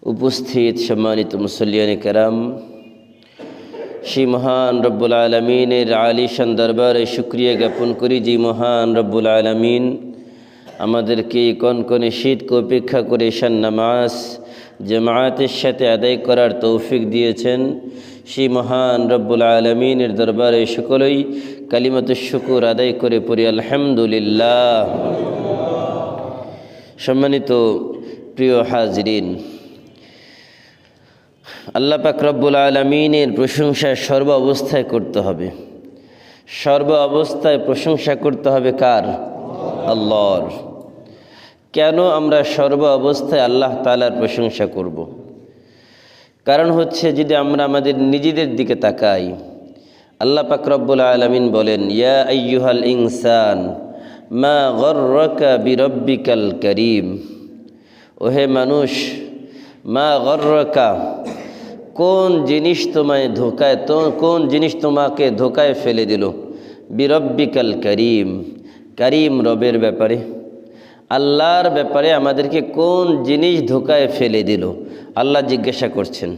উপস্থিত সম্মানিত মুসল্লিয়ানে কেরাম, সেই মহান রব্বুল আলমিনের আলিশান দরবারে শুকরিয়া জ্ঞাপন করি যে মহান রব্বুল আলমিন আমাদেরকে কনকনে শীতকে উপেক্ষা করে ঈশান নামাজ জামায়াতের সাথে আদায় করার তৌফিক দিয়েছেন। সেই মহান রব্বুল আলমিনের দরবারে সকলেই কালিমাতুশ শুকুর আদায় করে পড়ি আলহামদুলিল্লাহ। সম্মানিত প্রিয় হাজরিন, আল্লাহ পাক রব্বুল আলমিনের প্রশংসা সর্ব অবস্থায় করতে হবে। সর্ব অবস্থায় প্রশংসা করতে হবে কার? আল্লাহর। কেন আমরা সর্ব অবস্থায় আল্লাহ তাআলার প্রশংসা করব? কারণ হচ্ছে, যদি আমরা আমাদের নিজেদের দিকে তাকাই, আল্লাহ পাক রব্বুল আলামিন বলেন, ইয়া আইয়ুহাল ইনসান মা গররাকা বিরব্বিকাল কারীম। ওহে মানুষ, মা গররাকা, কোন জিনিস তোমাকে ধোকায় ফেলে দিল? বিরব্বিকাল কারীম, কারীম রবের ব্যাপারে, আল্লাহর ব্যাপারে আমাদেরকে কোন জিনিস ধোকায় ফেলে দিল? আল্লাহ জিজ্ঞাসা করছেন।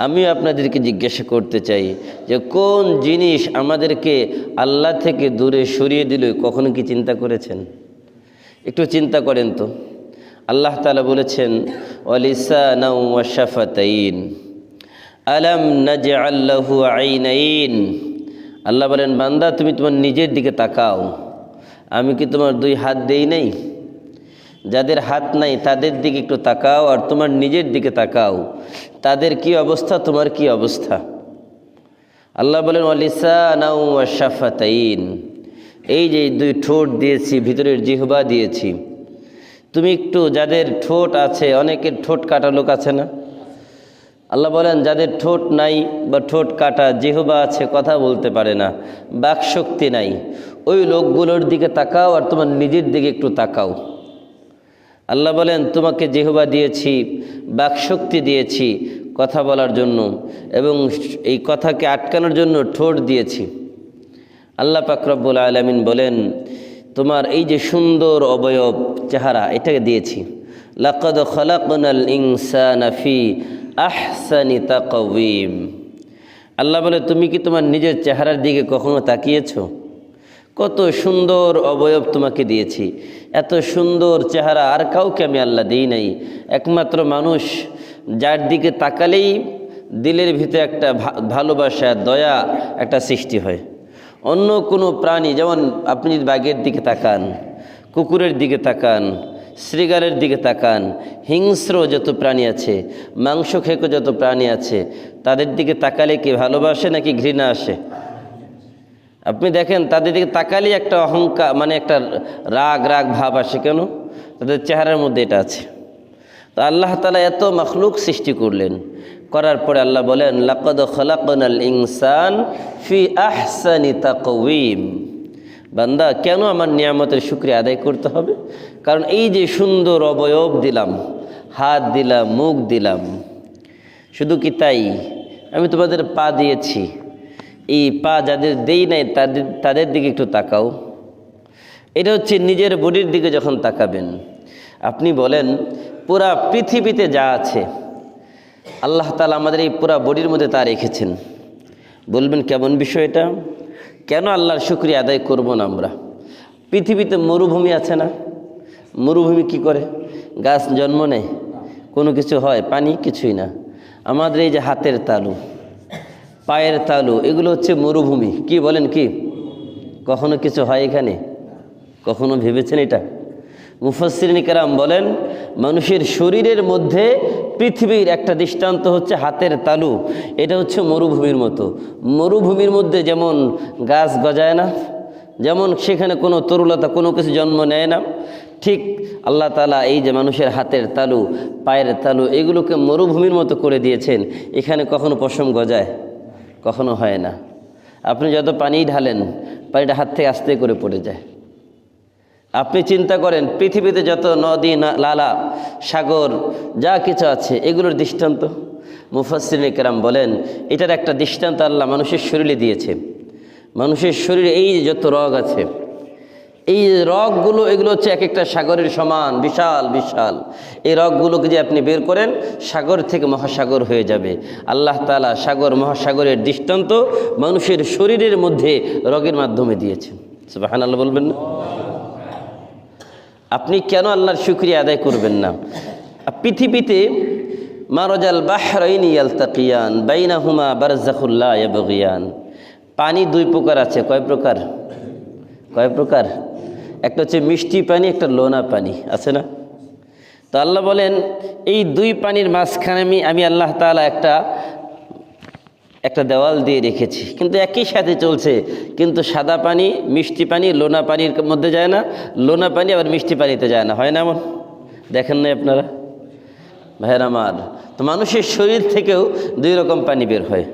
আমিও আপনাদেরকে জিজ্ঞাসা করতে চাই যে কোন জিনিস আমাদেরকে আল্লাহ থেকে দূরে সরিয়ে দিল? কখনো কি চিন্তা করেছেন? একটু চিন্তা করেন তো। আল্লাহ তাআলা বলেছেন, ওয়ালিসানাও ওয়া শাফাতাইন আলাম নাজআল লাহু আইনাইন। আল্লাহ বলেন, বান্দা তুমি তোমার নিজের দিকে তাকাও, আমি কি তোমার দুই হাত দেই নাই? যাদের হাত নাই তাদের দিকে একটু তাকাও, আর তোমার নিজের দিকে তাকাও, তাদের কি অবস্থা, তোমার কি অবস্থা? আল্লাহ বলেন, ওয়ালিসানাও ওয়া শাফাতাইন, এই যে দুই ঠোঁট দিয়েছি, ভিতরের জিহ্বা দিয়েছি। তুমি একটু, যাদের ঠোঁট আছে, অনেকের ঠোঁট কাটা লোক আছে না? আল্লাহ বলেন, যাদের ঠোঁট নাই বা ঠোঁট কাটা, জিহ্বা আছে, কথা বলতে পারে না, বাক শক্তি নাই, ওই লোকগুলোর দিকে তাকাও আর তোমার নিজের দিকে একটু তাকাও। আল্লাহ বলেন, তোমাকে জিহ্বা দিয়েছি, বাক শক্তি দিয়েছি কথা বলার জন্য, এবং এই কথাকে আটকানোর জন্য ঠোঁট দিয়েছি। আল্লাহ পাক রব্বুল আলামিন বলেন, তোমার এই যে সুন্দর অবয়ব চেহারা, এটাকে দিয়েছি। লাকাদ খালাকনাল ইনসানা ফি আহসানি তাকওয়িম। আল্লাহ বলে, তুমি কি তোমার নিজের চেহারার দিকে কখনো তাকিয়েছো? কত সুন্দর অবয়ব তোমাকে দিয়েছি। এত সুন্দর চেহারা আর কাউকে আমি আল্লাহ দিই নাই। একমাত্র মানুষ, যার দিকে তাকালেই দিলের ভিতরে একটা ভালোবাসা, দয়া একটা সৃষ্টি হয়। অন্য কোনো প্রাণী, যেমন আপনি যদি বাঘের দিকে তাকান, কুকুরের দিকে তাকান, শ্রীগালের দিকে তাকান, হিংস্র যত প্রাণী আছে, মাংস খেকো যত প্রাণী আছে, তাদের দিকে তাকালে কি ভালোবাসে নাকি ঘৃণা আসে? আপনি দেখেন, তাদের দিকে তাকালেই একটা অহংকার, মানে একটা রাগ ভাব আসে। কেন? তাদের চেহারার মধ্যে এটা আছে। তো আল্লাহ তাআলা এত মখলুক সৃষ্টি করলেন, করার পরে আল্লাহ বলেন, লাকাদ খালাকনাল ইনসান ফি আহসানি তাকওয়িম। বান্দা, কেন আমার নিয়ামতের শুকরিয়া আদায় করতে হবে? কারণ এই যে সুন্দর অবয়ব দিলাম, হাত দিলাম, মুখ দিলাম, শুধু কি তাই? আমি তোমাদের পা দিয়েছি। এই পা যাদের দেই নাই তাদের দিকে একটু তাকাও। এটা হচ্ছে নিজের বডির দিকে যখন তাকাবেন, আপনি বলেন, পুরা পৃথিবীতে যা আছে আল্লাহ তাআলা আমাদের এই পুরা বডির মধ্যে তা রেখেছেন। বলবেন, কেমন বিষয় এটা? কেন আল্লাহর শুকরিয়া আদায় করব না আমরা? পৃথিবীতে মরুভূমি আছে না? মরুভূমি কি করে? গাছ জন্ম নেয়? কোনো কিছু হয়? পানি কিছুই না। আমাদের এই যে হাতের তালু, পায়ের তালু, এগুলো হচ্ছে মরুভূমি। কি বলেন? কি কখনো কিছু হয় এখানে? কখনো ভেবেছেন এটা? মুফাসসিরিন কেরাম বলেন, মানুষের শরীরের মধ্যে পৃথিবীর একটা দৃষ্টান্ত হচ্ছে হাতের তালু। এটা হচ্ছে মরুভূমির মতো। মরুভূমির মধ্যে যেমন গাছ গজায় না, যেমন সেখানে কোনো তরুলতা, কোনো কিছু জন্ম নেয় না, ঠিক আল্লাহ তাআলা এই যে মানুষের হাতের তালু, পায়ের তালু, এগুলোকে মরুভূমির মতো করে দিয়েছেন। এখানে কখনো পশম গজায়? কখনো হয় না। আপনি যত পানি ঢালেন, পানিটা হাত থেকে আস্তে করে পড়ে যায়। আপনি চিন্তা করেন, পৃথিবীতে যত নদী নালা, সাগর যা কিছু আছে, এগুলোর দৃষ্টান্ত মুফাসসিরিন কেরাম বলেন, এটার একটা দৃষ্টান্ত আল্লাহ মানুষের শরীরে দিয়েছে। মানুষের শরীরে এই যত রগ আছে, এই রগগুলো এগুলো হচ্ছে এক একটা সাগরের সমান, বিশাল বিশাল। এই রগগুলোকে যে আপনি বের করেন, সাগর থেকে মহাসাগর হয়ে যাবে। আল্লাহ তাআলা সাগর মহাসাগরের দৃষ্টান্ত মানুষের শরীরের মধ্যে রগের মাধ্যমে দিয়েছেন। সুবহানাল্লাহ বলবেন না? আপনি কেন আল্লাহর শুকরিয়া আদায় করবেন না? পৃথিবীতে মারাজাল বাহরাইনি ইয়ালতাকিয়ান বাইনাহুমা বারযাখুল লা ইয়াবগিয়ান। পানি দুই প্রকার আছে। কয় প্রকার? কয় প্রকার? একটা হচ্ছে মিষ্টি পানি, একটা লোনা পানি, আছে না? তো আল্লাহ বলেন এই দুই পানির মাঝখানে আমি আল্লাহ তাআলা একটা দেওয়াল দিয়ে রেখেছি, কিন্তু একই সাথে চলছে। কিন্তু সাদা পানি, মিষ্টি পানি লোনা পানির মধ্যে যায় না, লোনা পানি আবার মিষ্টি পানিতে যায় না। হয় না এমন? দেখেন না আপনারা ভাইয়ের আমার? তো মানুষের শরীর থেকেও দুই রকম পানি বের হয়।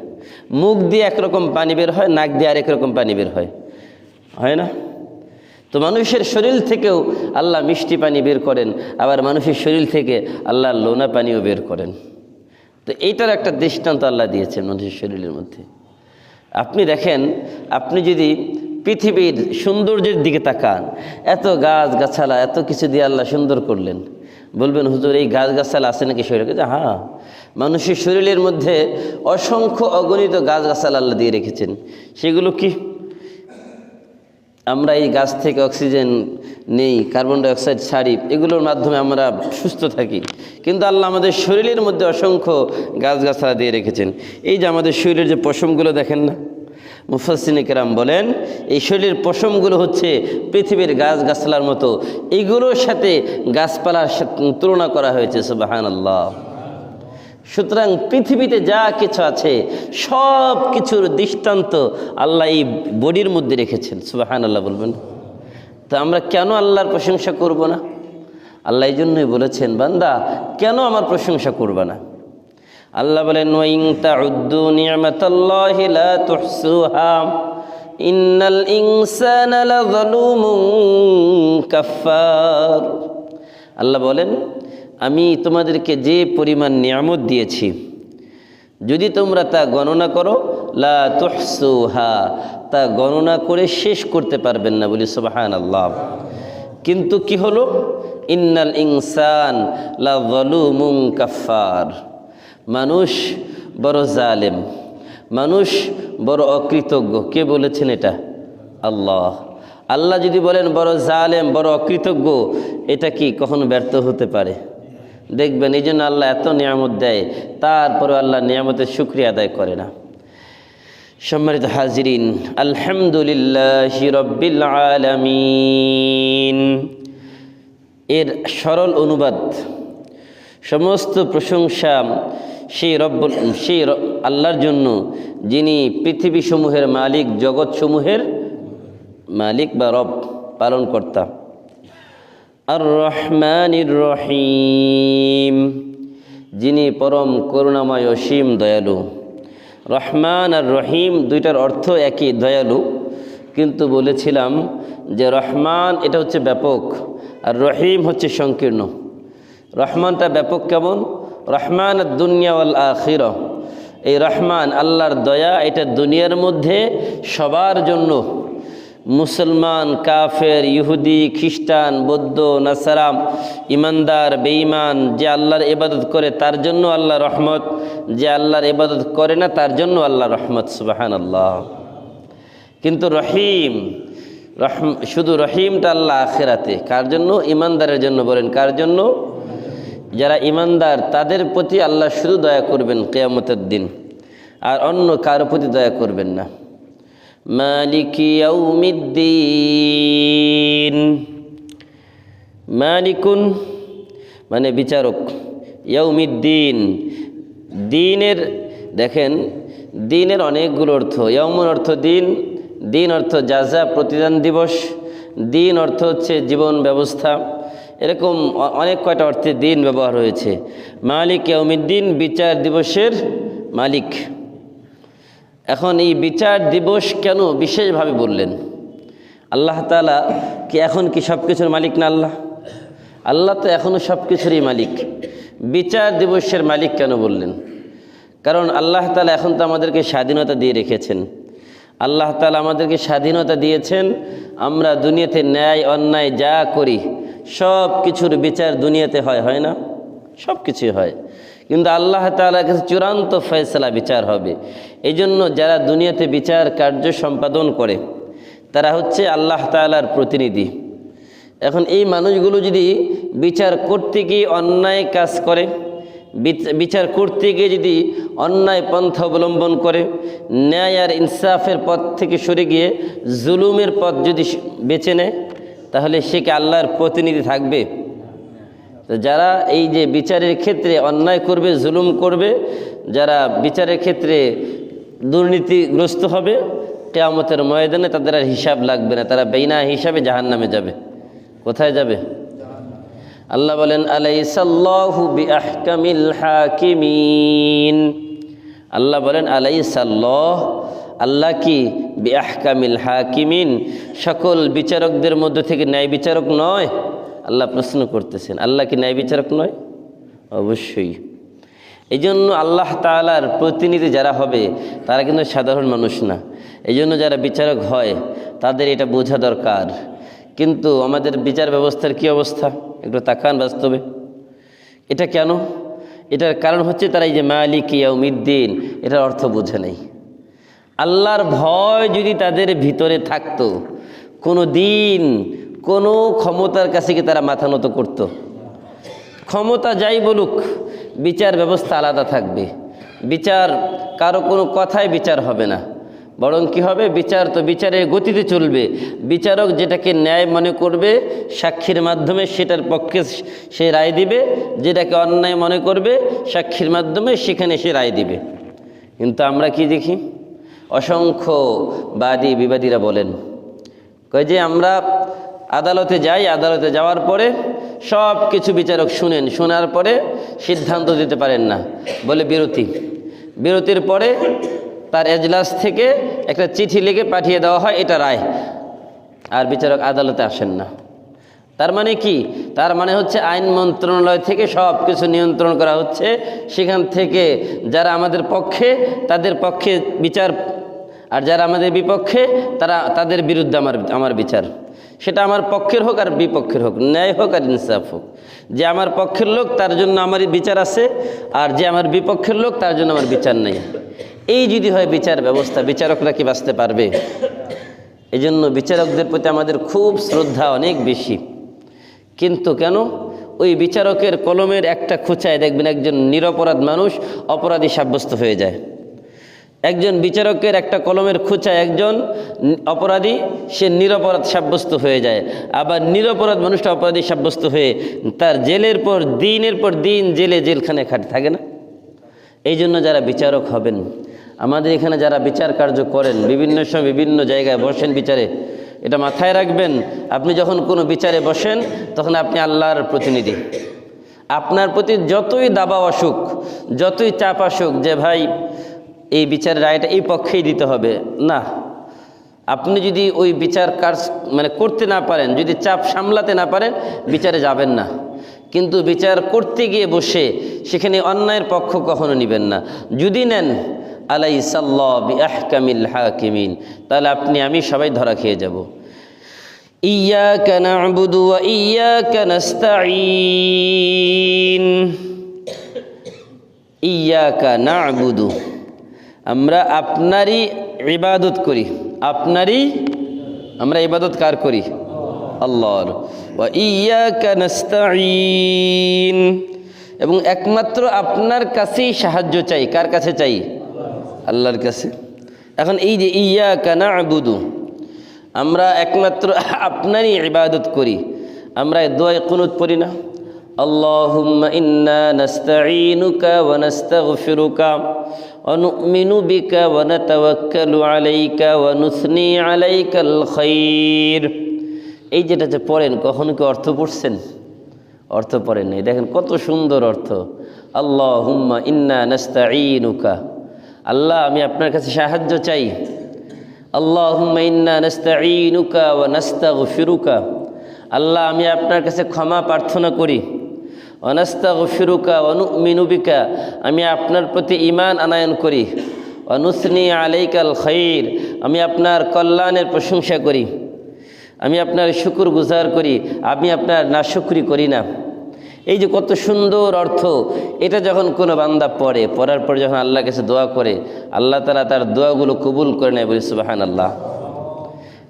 মুখ দিয়ে একরকম পানি বের হয়, নাক দিয়ে আরেক রকম পানি বের হয়, হয় না? তো মানুষের শরীর থেকেও আল্লাহ মিষ্টি পানি বের করেন, আবার মানুষের শরীর থেকে আল্লাহ লোনা পানিও বের করেন। তো এইটার একটা দৃষ্টান্ত আল্লাহ দিয়েছেন মানুষের শরীরের মধ্যে। আপনি দেখেন, আপনি যদি পৃথিবীর সৌন্দর্যের দিকে তাকান, এত গাছ গাছালা, এত কিছু দিয়ে আল্লাহ সুন্দর করলেন, বলবেন হুজুর এই গাছ গাছালা আছে নাকি শরীরে? হ্যাঁ, মানুষের শরীরের মধ্যে অসংখ্য অগণিত গাছ গাছালা আল্লাহ দিয়ে রেখেছেন। সেগুলো কি? আমরা এই গাছ থেকে অক্সিজেন নেই, কার্বন ডাইঅক্সাইড ছাড়ি, এগুলোর মাধ্যমে আমরা সুস্থ থাকি। কিন্তু আল্লাহ আমাদের শরীরের মধ্যে অসংখ্য গাছগাছালা দিয়ে রেখেছেন। এই যে আমাদের শরীরের যে পশমগুলো দেখেন না, মুফাসসিরিনে কেরাম বলেন এই শরীরের পশমগুলো হচ্ছে পৃথিবীর গাছগাছালার মতো। এইগুলোর সাথে গাছপালার তুলনা করা হয়েছে। সুবহানাল্লাহ। সুতরাং পৃথিবীতে যা কিছু আছে সব কিছুর দৃষ্টান্ত আল্লাহ এই বডির মধ্যে রেখেছেন। সুবহানাল্লাহ বলবেন। তো আমরা কেন আল্লাহর প্রশংসা করব না? আল্লাহ এই জন্যই বলেছেন, বান্দা কেন আমার প্রশংসা করবে না? আল্লাহ বলেন ওয়াইন তাউদ্দু নি'মাতাল্লাহি লা তুহসুহা ইন্নাল ইনসানা লাযালুমুন কাফফার। আল্লাহ বলেন আমি তোমাদেরকে যে পরিমাণ নিয়ামত দিয়েছি, যদি তোমরা তা গণনা করো, লা তুহসুহা, তা গণনা করে শেষ করতে পারবেন না। বলি সুবহানাল্লাহ। কিন্তু কি হলো? ইন্নাল ইনসান লাযালুমুন কাফফার। মানুষ বড় জালেম, মানুষ বড় অকৃতজ্ঞ। কে বলেছেন এটা? আল্লাহ। আল্লাহ যদি বলেন বড় জালেম, বড় অকৃতজ্ঞ, এটা কি কখনো ব্যর্থ হতে পারে? দেখবেন এই জন্য আল্লাহ এত নিয়ামত দেয়, তারপরে আল্লাহ নিয়ামতের শুকরিয়া আদায় করে না। সম্মানিত হাজিরিন, আলহামদুলিল্লাহি রাব্বিল আলামিন এর সরল অনুবাদ, সমস্ত প্রশংসা সেই আল্লাহর জন্য, যিনি পৃথিবীসমূহের মালিক, জগৎসমূহের মালিক বা রব, পালনকর্তা। আর রহমানির রহিম, যিনি পরম করুণাময় অসীম দয়ালু। রহমান আর রহিম দুইটার অর্থ একই, দয়ালু। কিন্তু বলেছিলাম যে রহমান এটা হচ্ছে ব্যাপক, আর রহিম হচ্ছে সংকীর্ণ। রহমানটা ব্যাপক কেমন? রহমান দুনিয়া ওয়াল আখিরা। এই রহমান আল্লাহর দয়া, এটা দুনিয়ার মধ্যে সবার জন্য, মুসলমান, কাফের, ইহুদি, খ্রিস্টান, বৌদ্ধ, নাসারা, ইমানদার, বেঈমান, যে আল্লাহর ইবাদত করে তার জন্য আল্লাহ রহমত, যে আল্লাহর ইবাদত করে না তার জন্য আল্লাহ রহমত। সুবহানাল্লাহ। কিন্তু রহিম, শুধু রহিমটা আল্লাহ আখিরাতে। কার জন্য? ইমানদারের জন্য। বলেন কার জন্য? যারা ইমানদার তাদের প্রতি আল্লাহ শুধু দয়া করবেন কিয়ামতের দিন, আর অন্য কারো প্রতি দয়া করবেন না। মালিকি ইয়াউমিদ্দিন, মালিকুন মানে বিচারক, ইয়াউমিদ্দিন দিনের, দেখেন দিনের অনেকগুলো অর্থ। ইয়াউমুন অর্থ দিন, দিন অর্থ জাযা প্রতিদান দিবস, দিন অর্থ হচ্ছে জীবন ব্যবস্থা, এরকম অনেক কয়টা অর্থে দিন ব্যবহার হয়েছে। মালিক ইয়াউমিদ্দিন, বিচার দিবসের মালিক। এখন এই বিচার দিবস কেন বিশেষভাবে বললেন? আল্লাহ তাআলা কি এখন কি সব কিছুর মালিক না? আল্লাহ তো এখনও সব কিছুরই মালিক। বিচার দিবসের মালিক কেন বললেন? কারণ আল্লাহ তাআলা এখন তো আমাদেরকে স্বাধীনতা দিয়ে রেখেছেন। আল্লাহ তাআলা আমাদেরকে স্বাধীনতা দিয়েছেন, আমরা দুনিয়াতে ন্যায় অন্যায় যা করি সব কিছুর বিচার দুনিয়াতে হয় না? সব কিছুই হয়, কিন্তু আল্লাহ তাআলার কাছে চূড়ান্ত ফয়সালা বিচার হবে। এই জন্য যারা দুনিয়াতে বিচার কার্য সম্পাদন করে তারা হচ্ছে আল্লাহ তাআলার প্রতিনিধি। এখন এই মানুষগুলো যদি বিচার করতে গিয়ে অন্যায় কাজ করে, বিচার করতে গিয়ে যদি অন্যায় পন্থা অবলম্বন করে, ন্যায় আর ইনসাফের পথ থেকে সরে গিয়ে জুলুমের পথ যদি বেছে নেয়, তাহলে সে কি আল্লাহর প্রতিনিধি থাকবে? তো যারা এই যে বিচারের ক্ষেত্রে অন্যায় করবে, জুলুম করবে, যারা বিচারের ক্ষেত্রে দুর্নীতিগ্রস্ত হবে, কিয়ামতের ময়দানে তাদের আর হিসাব লাগবে না, তারা বিনা হিসাবে জাহান্নামে যাবে। কোথায় যাবে? আল্লাহ বলেন আলাইসাল্লাহু বিআহকামিল হাকিমিন। আল্লাহ বলেন আলাইসাল্লাহ, আল্লাহ কি বিআহকামিল হাকিমিন, সকল বিচারকদের মধ্যে থেকে ন্যায় বিচারক নয়? আল্লাহ প্রশ্ন করতেছেন, আল্লাহ কি ন্যায় বিচারক নয়? অবশ্যই। এই জন্য আল্লাহ তাআলার প্রতিনিধি যারা হবে তারা কিন্তু সাধারণ মানুষ না। এই জন্য যারা বিচারক হয় তাদের এটা বোঝা দরকার। কিন্তু আমাদের বিচার ব্যবস্থার কি অবস্থা একটু তাকান বাস্তবে। এটা কেন? এটার কারণ হচ্ছে তারা এই যে মালিক ইয়াউমিদ্দিন, এটার অর্থ বোঝে নাই। আল্লাহর ভয় যদি তাদের ভিতরে থাকতো, কোনো দিন কোনো ক্ষমতার কাছে কি তারা মাথা নত করত? ক্ষমতা যাই বলুক, বিচার ব্যবস্থা আলাদা থাকবে। বিচার কারো কোনো কথায় বিচার হবে না, বরং কি হবে? বিচার তো বিচারের গতিতে চলবে। বিচারক যেটাকে ন্যায় মনে করবে সাক্ষীর মাধ্যমে সেটার পক্ষে সে রায় দিবে, যেটাকে অন্যায় মনে করবে সাক্ষীর মাধ্যমে সেখানে সে রায় দিবে। কিন্তু আমরা কি দেখি? অসংখ্য বাদী বিবাদীরা বলেন, কয় যে আমরা আদালতে যাই, আদালতে যাওয়ার পরে সব কিছু বিচারক শুনেন, শোনার পরে সিদ্ধান্ত দিতে পারেন না, বলে বিরতির পরে তার এজলাস থেকে একটা চিঠি লিখে পাঠিয়ে দেওয়া হয়, এটা রায়, আর বিচারক আদালতে আসেন না। তার মানে কি? তার মানে হচ্ছে আইন মন্ত্রণালয় থেকে সব কিছু নিয়ন্ত্রণ করা হচ্ছে, সেখান থেকে যারা আমাদের পক্ষে তাদের পক্ষে বিচার, আর যারা আমাদের বিপক্ষে তাদের বিরুদ্ধে আমার বিচার। সেটা আমার পক্ষের হোক আর বিপক্ষের হোক, ন্যায় হোক আর ইনসাফ হোক। যে আমার পক্ষের লোক তার জন্য আমার বিচার আছে, আর যে আমার বিপক্ষের লোক তার জন্য আমার বিচার নেই। এই যদি হয় বিচার ব্যবস্থা, বিচারকরা কি বাঁচতে পারবে? এই জন্য বিচারকদের প্রতি আমাদের খুব শ্রদ্ধা অনেক বেশি। কিন্তু কেন? ওই বিচারকের কলমের একটা খোঁচায় দেখবেন একজন নিরপরাধ মানুষ অপরাধী সাব্যস্ত হয়ে যায়। একজন বিচারকের একটা কলমের খোঁচায় একজন অপরাধী সে নিরপরাধ সাব্যস্ত হয়ে যায়, আবার নিরপরাধ মানুষটা অপরাধী সাব্যস্ত হয়ে তার দিনের পর দিন জেলখানে থাকে না। এই জন্য যারা বিচারক হবেন, আমাদের এখানে যারা বিচার কার্য করেন, বিভিন্ন সময় বিভিন্ন জায়গায় বসেন বিচারে, এটা মাথায় রাখবেন, আপনি যখন কোনো বিচারে বসেন তখন আপনি আল্লাহর প্রতিনিধি। আপনার প্রতি যতই দাবাও আসুক, যতই চাপ আসুক যে ভাই এই বিচারের রায়টা এই পক্ষেই দিতে হবে, না, আপনি যদি ওই বিচার কাজ করতে না পারেন, যদি চাপ সামলাতে না পারেন, বিচারে যাবেন না। কিন্তু বিচার করতে গিয়ে বসে সেখানে অন্যায়ের পক্ষ কখনো নেবেন না। যদি নেন আলাইসাল্লাহু বিআহকামিল হাকিমিন, তাহলে আমি সবাই ধরা খেয়ে যাব। ইয়্যাকা না'বুদু ওয়া ইয়্যাকা নাস্তাঈন। ইয়্যাকা না'বুদু, আমরা আপনারই ইবাদত করি। আমরা ইবাদত কার করি? আল্লাহর। ওয়া ইয়্যাকা নাস্তাঈন, এবং একমাত্র আপনার কাছেই সাহায্য চাই। কার কাছে চাই? আল্লাহর কাছে। এখন এই যে ইয়্যাকা না'বুদু, আমরা একমাত্র আপনারই ইবাদত করি, আমরা দোয়ায় কুনুত পড়ি না? আল্লাহুম্মা ইন্না নাস্তাঈনুকা ওয়া নাস্তাগফিরুকা ওয়া নু'মিনু বিকা ওয়া নাতাওয়াক্কালু আলাইকা ওয়া নুসনি আলাইকাল খায়র। এই যেটা যে পড়েন, কখনো কি অর্থ পড়ছেন? অর্থ পড়েন নাই। দেখেন কত সুন্দর অর্থ। আল্লাহুম্মা ইন্না নাস্তাঈনুকা, আল্লাহ আমি আপনার কাছে সাহায্য চাই। আল্লাহুম্মা ইন্না নাস্তাঈনুকা ওয়া নাস্তাগফিরুকা, আল্লাহ আমি আপনার কাছে ক্ষমা প্রার্থনা করি। ওয়া নাস্তাগফিরুকা ওয়া নু'মিনু বিকা, আমি আপনার প্রতি ঈমান আনয়ন করি। ওয়া নুসনি আলাইকাল খায়র, আমি আপনার কল্যাণের প্রশংসা করি, আমি আপনার শুকর গুজার করি, আমি আপনার নাশুকরি করি না। এই যে কত সুন্দর অর্থ, এটা যখন কোনো বান্দা পড়ার পর যখন আল্লাহর কাছে দোয়া করে, আল্লাহ তাআলা তার দোয়াগুলো কবুল করে নেয়, বলি সুবহানাল্লাহ।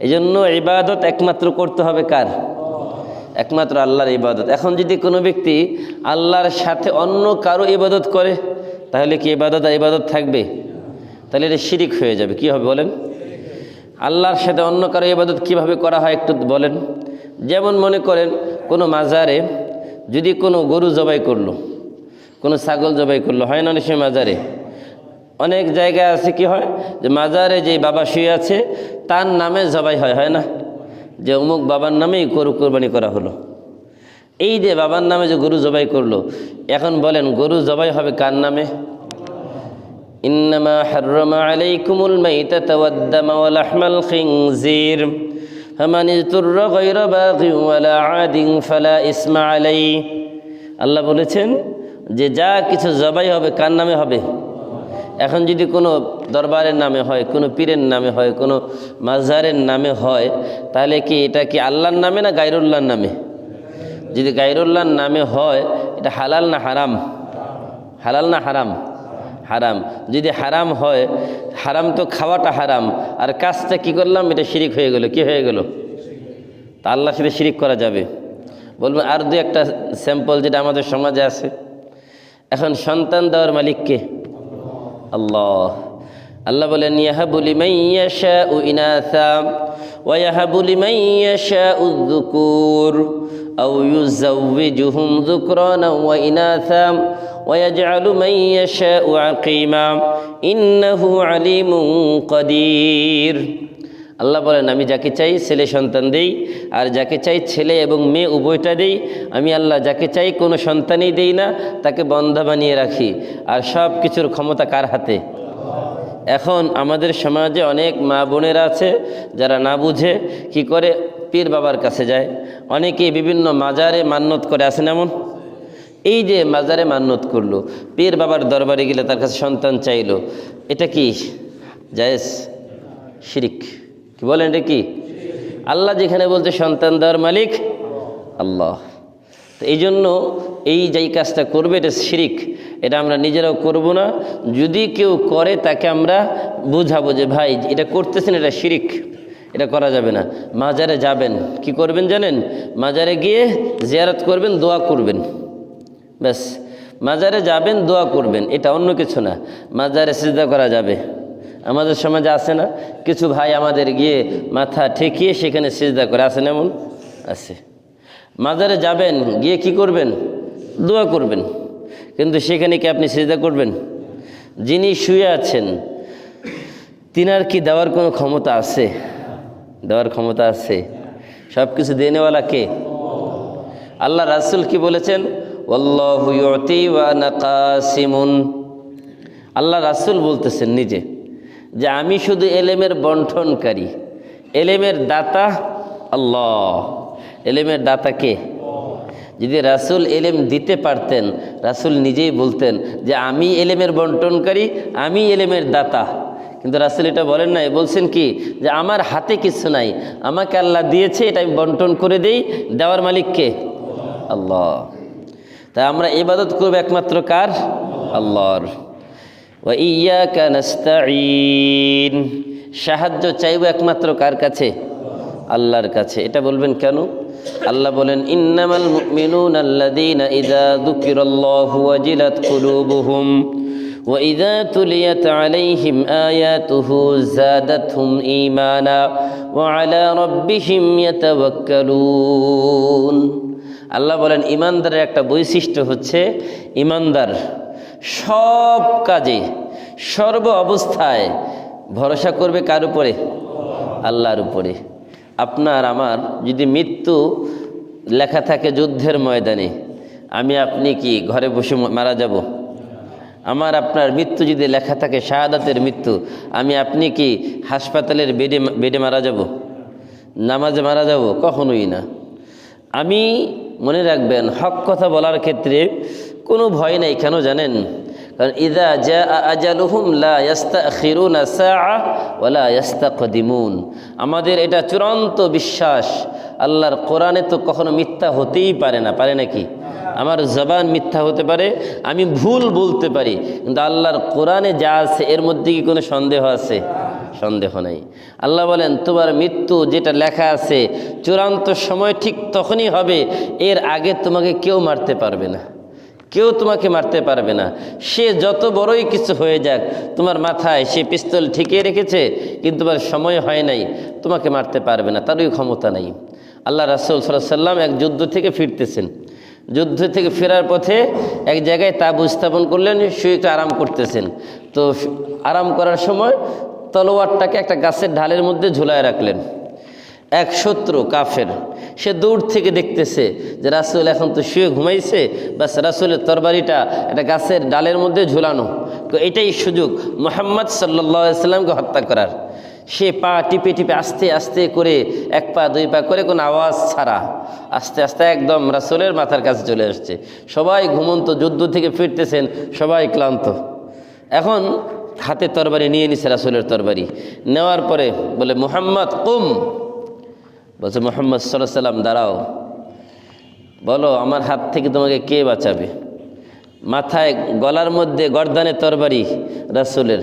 এই জন্য ইবাদত একমাত্র করতে হবে কার? একমাত্র আল্লাহর ইবাদত। এখন যদি কোনো ব্যক্তি আল্লাহর সাথে অন্য কারো ইবাদত করে, তাহলে কি ইবাদত আর ইবাদত থাকবে? তাহলে এটা শিরিক হয়ে যাবে। কি হবে বলেন? আল্লাহর সাথে অন্য কারো ইবাদত কিভাবে করা হয় একটু বলেন। যেমন মনে করেন কোনো মাজারে যদি কোনো গরু জবাই করলো, কোনো ছাগল জবাই করলো, হয় না অনেক সময় মাজারে? অনেক জায়গায় আছে কি হয় যে মাজারে যে বাবা শুয়ে আছে তার নামে জবাই হয় না? যে অমুক বাবার নামেই গরু কোরবানি করা হলো। এই যে বাবার নামে যে গরু জবাই করলো, এখন বলেন গরু জবাই হবে কার নামে? ইন্নামা হাররামা আলাইকুমুল মাইতাতা ওয়াদ-দামা ওয়া লাহমাল খিনজির ফামান ইযতুররা গায়রা বাগিন ওয়ালা আদিন ফালা ইসমা আলাইহি। আল্লাহ বলেছেন যে যা কিছু জবাই হবে কার নামে হবে? এখন যদি কোনো দরবারের নামে হয়, কোনো পীরের নামে হয়, কোনো মাজারের নামে হয়, তাহলে কি এটা কি আল্লাহর নামে না গায়রুল্লাহর নামে? যদি গায়রুল্লাহর নামে হয়, এটা হালাল না হারাম? হালাল না হারাম? হারাম। যদি হারাম হয়, হারাম তো খাওয়াটা হারাম, আর কাজটা কি করলাম? এটা শিরিক হয়ে গেল। কি হয়ে গেল? তা আল্লাহর সাথে শিরিক করা যাবে? বলবেন আর দু একটা স্যাম্পল যেটা আমাদের সমাজে আছে। এখন সন্তান দেওয়ার মালিক কে? আল্লাহ। আল্লাহ বলেন ইয়াহাবু লিমান ইয়াশাউ ইনাসা ওয়া ইয়াহাবু লিমান ইয়াশাউ যুকুর আও ইউযাওয়িজুহুম যুকরানা ওয়া ইনাসা ওয়া ইয়াজআলু মান ইয়াশাউ আকিমা ইন্নাহু আলিমুন কাদির। আল্লাহ বলেন আমি যাকে চাই ছেলে সন্তান দেই, আর যাকে চাই ছেলে এবং মেয়ে উভয়টা দেই। আমি আল্লাহ যাকে চাই কোনো সন্তানই দেই না, তাকে বন্ধা বানিয়ে রাখি। আর সব কিছুর ক্ষমতা কার হাতে? এখন আমাদের সমাজে অনেক মা বোনেরা আছে যারা না বুঝে কি করে পীর বাবার কাছে যায়, অনেকে বিভিন্ন মাজারে মান্যত করে। আসেন এমন? এই যে মাজারে মান্যত করলো, পীর বাবার দরবারে গেলে তার কাছে সন্তান চাইলো, এটা কি জায়েজ? শিরিক। কি বলেন এটা কি? আল্লাহ যেখানে বলতে সন্তান দেওয়ার মালিক আল্লাহ, তো এই জন্য এই যেই কাজটা করবে এটা শিরিক, এটা আমরা নিজেরাও করব না। যদি কেউ করে তাকে আমরা বুঝাবো যে ভাই এটা করতেছেন, এটা শিরিক, এটা করা যাবে না। মাজারে যাবেন, কি করবেন জানেন? মাজারে গিয়ে জিয়ারত করবেন, দোয়া করবেন, ব্যাস। মাজারে যাবেন, দোয়া করবেন, এটা অন্য কিছু না। মাজারে সিজদা করা যাবে। আমাদের সমাজে আছে না কিছু ভাই আমাদের গিয়ে মাথা ঠেকিয়ে সেখানে সিজদা করে, আছেন এমন? আছে। মাজারে যাবেন, গিয়ে কি করবেন? দোয়া করবেন, কিন্তু সেখানে কি আপনি সিজদা করবেন? যিনি শুয়ে আছেন তিনার কি দেওয়ার কোনো ক্ষমতা আছে? দেওয়ার ক্ষমতা আছে? সব কিছু দেনেওয়ালা কে? আল্লাহ রাসূল কি বলেছেন? ওয়াল্লাহু ইউতি ওয়া আনা কাসিমুন। আল্লাহ রাসূল বলতেছেন নিজে যে আমি শুধু এলেমের বন্টনকারী, এলেমের দাতা আল্লাহ। এলেমের দাতা কে? যদি রাসূল এলেম দিতে পারতেন, রাসূল নিজেই বলতেন যে আমি এলেমের বন্টনকারী, আমি এলেমের দাতা। কিন্তু রাসূল এটা বলেন নাই, বলছেন কি যে আমার হাতে কিছু নাই, আমাকে আল্লাহ দিয়েছে, এটা আমি বন্টন করে দেই। দেওয়ার মালিক কে? আল্লাহ। তাই আমরা ইবাদত করব একমাত্র কার? আল্লাহর। ওয়া ইয়্যাকা নাস্তাঈন, সাহায্য চাইব একমাত্র কার কাছে? আল্লাহর কাছে। এটা বলবেন কেন? আল্লাহ বলেন ইন্নামাল মুমিনুনা আল্লাযীনা ইযা যুকিরাল্লাহু ওয়াজিলাত কুলুবুহুম ওয়া ইযা তুলিয়াত আলাইহিম আয়াতুহু যাদাতহুম ঈমানা ওয়া আলা রাব্বিহিম ইয়াতাওয়াক্কালুন। আল্লাহ বলেন ইমানদারের একটা বৈশিষ্ট্য হচ্ছে ইমানদার সব কাজে সর্ব অবস্থায় ভরসা করবে কার উপরে? আল্লাহর উপরে। আপনার আমার যদি মৃত্যু লেখা থাকে যুদ্ধের ময়দানে, আমি আপনি কি ঘরে বসে মারা যাব? আমার আপনার মৃত্যু যদি লেখা থাকে শাহাদাতের মৃত্যু, আমি আপনি কি হাসপাতালের বেডে মারা যাব? নামাজে মারা যাব? কখনোই না। আমি মনে রাখবেন হক কথা বলার ক্ষেত্রে কোনো ভয় নাই। কেন জানেন? কারণ ইযা জাআ আজালুহুম লা ইস্তাখিরুনা সাআ ওয়া লা ইস্তাকদিমুন। আমাদের এটা চূড়ান্ত বিশ্বাস, আল্লাহর কোরআনে তো কখনো মিথ্যা হতেই পারে না। পারে নাকি? আমার জবান মিথ্যা হতে পারে, আমি ভুল বলতে পারি, কিন্তু আল্লাহর কোরআনে যা আছে এর মধ্যে কি কোনো সন্দেহ আছে? সন্দেহ নাই। আল্লাহ বলেন তোমার মৃত্যু যেটা লেখা আছে চূড়ান্ত সময় ঠিক তখনই হবে, এর আগে তোমাকে কেউ মারতে পারবে না, কেউ তোমাকে মারতে পারবে না। সে যত বড়ই কিছু হয়ে যাক, তোমার মাথায় সে পিস্তল ঠেকিয়ে রেখেছে, কিন্তু তোমার সময় হয় নাই, তোমাকে মারতে পারবে না, তারই ক্ষমতা নাই। আল্লাহ রাসূল সাল্লাল্লাহু আলাইহি সাল্লাম এক যুদ্ধ থেকে ফিরতেছেন, যুদ্ধ থেকে ফেরার পথে এক জায়গায় তাঁবু স্থাপন করলেন, শুয়ে একটু আরাম করতেছেন। তো আরাম করার সময় তলোয়ারটাকে একটা গাছের ঢালের মধ্যে ঝুলায় রাখলেন। এক শত্রু কাফের সে দূর থেকে দেখতেছে যে রাসূল এখন তো শুয়ে ঘুমাইছে, বাস রাসূলের তরবারিটা একটা গাছের ডালের মধ্যে ঝুলানো, তো এটাই সুযোগ মুহাম্মদ সাল্লাল্লাহু আলাইহি সাল্লামকে হত্যা করার। সে পা টিপে টিপে আস্তে আস্তে করে, এক পা দুই পা করে, কোনো আওয়াজ ছাড়া আস্তে আস্তে একদম রাসূলের মাথার কাছে চলে আসছে। সবাই ঘুমন্ত, যুদ্ধ থেকে ফিরতেছেন, সবাই ক্লান্ত। এখন হাতে তরবারি নিয়ে নিছে, রাসূলের তরবারি নেওয়ার পরে বলে মুহাম্মদ কুম, বলছে মুহাম্মদ সাল্লাল্লাহু আলাইহি সাল্লাম দাঁড়াও, বলো আমার হাত থেকে তোমাকে কে বাঁচাবে। মাথায় গলার মধ্যে গর্দানে তরবারি রাসূলের,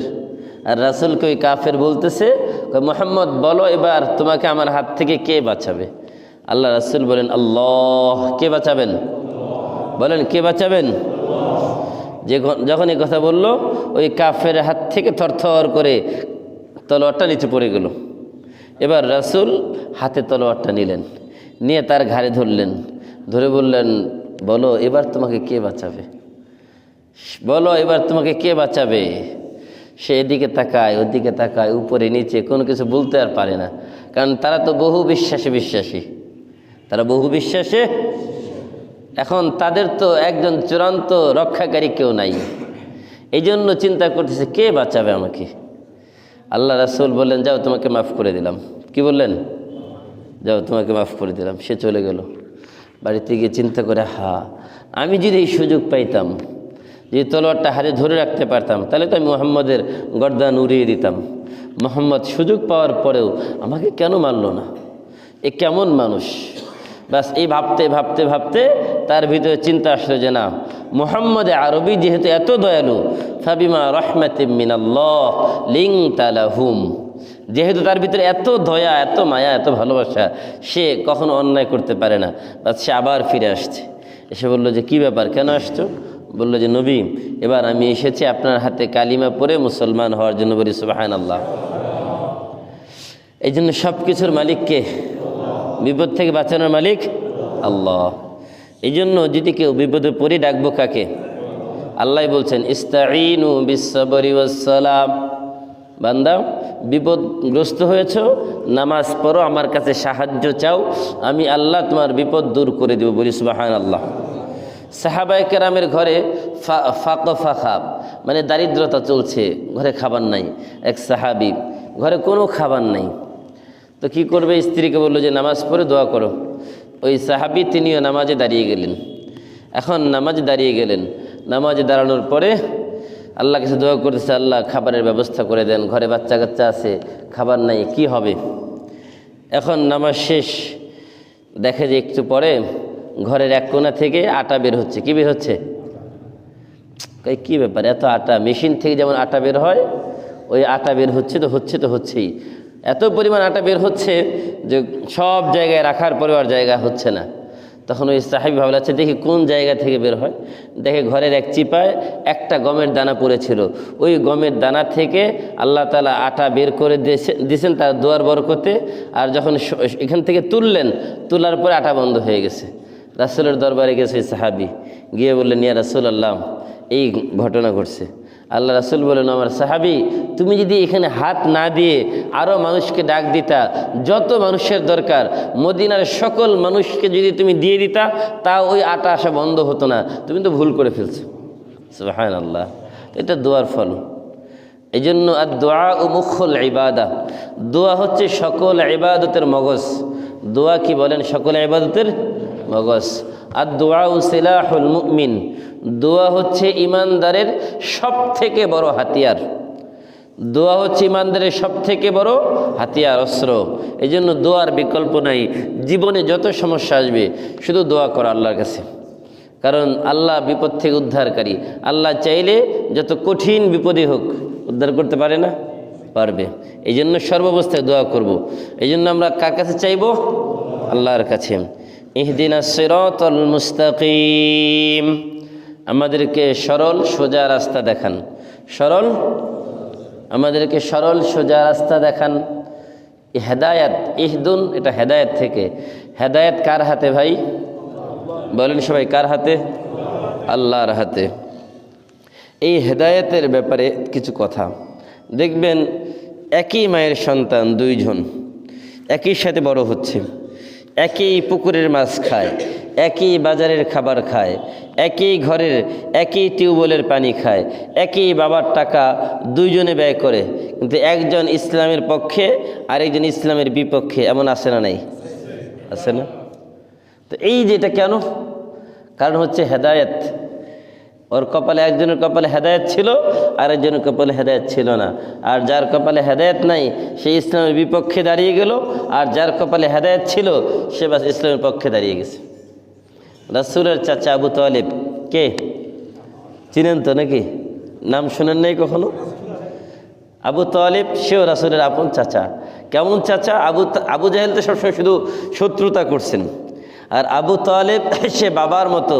আর রাসূলকে ওই কাফের বলতেছে মুহাম্মদ বলো এবার তোমাকে আমার হাত থেকে কে বাঁচাবে। আল্লাহ রাসূল বলেন আল্লাহ। কে বাঁচাবেন? বলেন কে বাঁচাবেন? যখন এই কথা বলল, ওই কাফের হাত থেকে থরথর করে তলোয়ারটা নিচে পড়ে গেল। এবার রাসূল হাতে তলোয়ারটা নিলেন, নিয়ে তার ঘাড়ে ধরলেন, ধরে বললেন বলো এবার তোমাকে কে বাঁচাবে, বলো এবার তোমাকে কে বাঁচাবে। সে এদিকে তাকায়, ওদিকে তাকায়, উপরে নিচে, কোনো কিছু বলতে আর পারে না, কারণ তারা তো বহু বিশ্বাসী, তারা বহু বিশ্বাসে। এখন তাদের তো একজন চূড়ান্ত রক্ষাকারী কেউ নাই, এই জন্য চিন্তা করতেছে কে বাঁচাবে আমাকে। আল্লাহ রাসূল বললেন যাও তোমাকে মাফ করে দিলাম। কি বললেন? যাও তোমাকে মাফ করে দিলাম। সে চলে গেল। বাড়িতে গিয়ে চিন্তা করে, আমি যদি এই সুযোগ পাইতাম, যদি তলোয়ারটা হাতে ধরে রাখতে পারতাম, তাহলে তো আমি মুহাম্মদের গর্দান উড়িয়ে দিতাম। মুহাম্মদ সুযোগ পাওয়ার পরেও আমাকে কেন মারল না, এ কেমন মানুষ। বাস এই ভাবতে ভাবতে ভাবতে তার ভিতরে চিন্তা আসলো যে না, মুহাম্মদে আরবি যেহেতু এত দয়ালু, ফাবিমা রাহমাতিম মিনাল্লাহ লিনতা লাহুম, যেহেতু তার ভিতরে এত দয়া, এত মায়া, এত ভালোবাসা, সে কখনো অন্যায় করতে পারে না। বাস সে আবার ফিরে আসছে, এসে বলল যে কি ব্যাপার, কেন আসছো? বলল যে নবী এবার আমি এসেছি আপনার হাতে কালিমা পড়ে মুসলমান হওয়ার জন্য। বলি সুবহানাল্লাহ। এই জন্য সব কিছুর মালিক কে? বিপদ থেকে বাঁচানোর মালিক আল্লাহ। এই জন্য যদি কেউ বিপদে পড়ে ডাকবো কাকে? আল্লাহ বলছেন ইস্তাঈনু বিস-সাবরি ওয়াস-সালাম, বান্দা বিপদগ্রস্ত হয়েছ, নামাজ পড়ো, আমার কাছে সাহায্য চাও, আমি আল্লাহ তোমার বিপদ দূর করে দেব। বলি সুবহানাল্লাহ। সাহাবায়ে কেরামের ঘরে ফাকফাখাব মানে দারিদ্রতা চলছে, ঘরে খাবার নাই। এক সাহাবী, ঘরে কোনো খাবার নাই, তো কি করবে? স্ত্রীকে বললো যে নামাজ পড়ে দোয়া করো। ওই সাহাবী তিনিও নামাজে দাঁড়িয়ে গেলেন। এখন নামাজে দাঁড়িয়ে গেলেন, নামাজে দাঁড়ানোর পরে আল্লাহ কাছে দোয়া করতেছে, আল্লাহ খাবারের ব্যবস্থা করে দেন, ঘরে বাচ্চা কাচ্চা আছে, খাবার নাই, কি হবে? এখন নামাজ শেষ, দেখে যে একটু পরে ঘরের এক কোণা থেকে আটা বের হচ্ছে। কি বের হচ্ছে? কি ব্যাপার, এত আটা? মেশিন থেকে যেমন আটা বের হয়, ওই আটা বের হচ্ছে তো হচ্ছেই। এত পরিমাণ আটা বের হচ্ছে যে সব জায়গায় রাখার পরে আর জায়গা হচ্ছে না। তখন ওই সাহাবী ভাবলাচ্ছে দেখি কোন জায়গা থেকে বের হয়। দেখে ঘরের এক চিপায় একটা গমের দানা পড়েছিল, ওই গমের দানা থেকে আল্লাহ তাআলা আটা বের করে দিয়েছেন তার দোয়ার বরকতে। আর যখন এখান থেকে তোলার পরে আটা বন্ধ হয়ে গেছে। রাসূলের দরবারে গেছে ওই সাহাবী, গিয়ে বললেন ইয়া রাসূলুল্লাহ এই ঘটনা ঘটছে। আল্লাহ রাসূল বলেন আমার সাহাবী, তুমি যদি এখানে হাত না দিয়ে আরও মানুষকে ডাক দিতা, যত মানুষের দরকার মদিনার সকল মানুষকে যদি তুমি দিয়ে দিতা, তা ওই আটা আসা বন্ধ হতো না। তুমি তো ভুল করে ফেলছো। সুবহানাল্লাহ। এটা দোয়ার ফল। এই জন্য আর দোয়া ও মুখুল ইবাদা, দোয়া হচ্ছে সকল ইবাদতের মগজ। দোয়া কি বলেন? সকল ইবাদতের মগজ। আর দুআউ সিলাহুল মুমিন, দোয়া হচ্ছে ইমানদারের সব থেকে বড় হাতিয়ার। দোয়া হচ্ছে ইমানদারের সব থেকে বড় হাতিয়ার, অস্ত্র। এই জন্য দোয়ার বিকল্প নাই। জীবনে যত সমস্যা আসবে শুধু দোয়া করো আল্লাহর কাছে, কারণ আল্লাহ বিপদ থেকে উদ্ধারকারী। আল্লাহ চাইলে যত কঠিন বিপদই হোক উদ্ধার করতে পারে না? পারবে। এই জন্য সর্বাবস্থায় দোয়া করব। এই জন্য আমরা কার কাছে চাইব? আল্লাহর কাছে। ইহদিনাস সিরাতাল মুস্তাকিম, আমাদেরকে সরল সোজা রাস্তা দেখান। আমাদেরকে সরল সোজা রাস্তা দেখান। হেদায়াত, ইহদুন, এটা হেদায়াত থেকে। হেদায়াত কার হাতে ভাই? বলেন সবাই, কার হাতে? আল্লাহর হাতে। এই হেদায়েতের ব্যাপারে কিছু কথা দেখবেন। একই মায়ের সন্তান দুইজন একই সাথে বড় হচ্ছে, একই পুকুরের মাছ খায়, একই বাজারের খাবার খায়, একই ঘরের একই টিউবওয়েলের পানি খায়, একই বাবার টাকা দুইজনে ব্যয় করে, কিন্তু একজন ইসলামের পক্ষে আরেকজন ইসলামের বিপক্ষে। এমন আছে না? নাই? আছে না? তো এই যেটা কেন? কারণ হচ্ছে হেদায়েত। ওর কপালে, একজনের কপালে হেদায়েত ছিল, আরেকজনের কপালে হেদায়েত ছিল না। আর যার কপালে হেদায়েত নাই সে ইসলামের বিপক্ষে দাঁড়িয়ে গেল, আর যার কপালে হেদায়েত ছিল সে বাস ইসলামের পক্ষে দাঁড়িয়ে গেছে। রাসূলের চাচা আবু তালেব কে চিনেন তো নাকি? নাম শোনেন নাই কখনো? আবু তালেব, সেও রাসূলের আপন চাচা। কেমন চাচা? আবু জাহেল তো সবসময় শুধু শত্রুতা করছেন, আর আবু তালেব সে বাবার মতো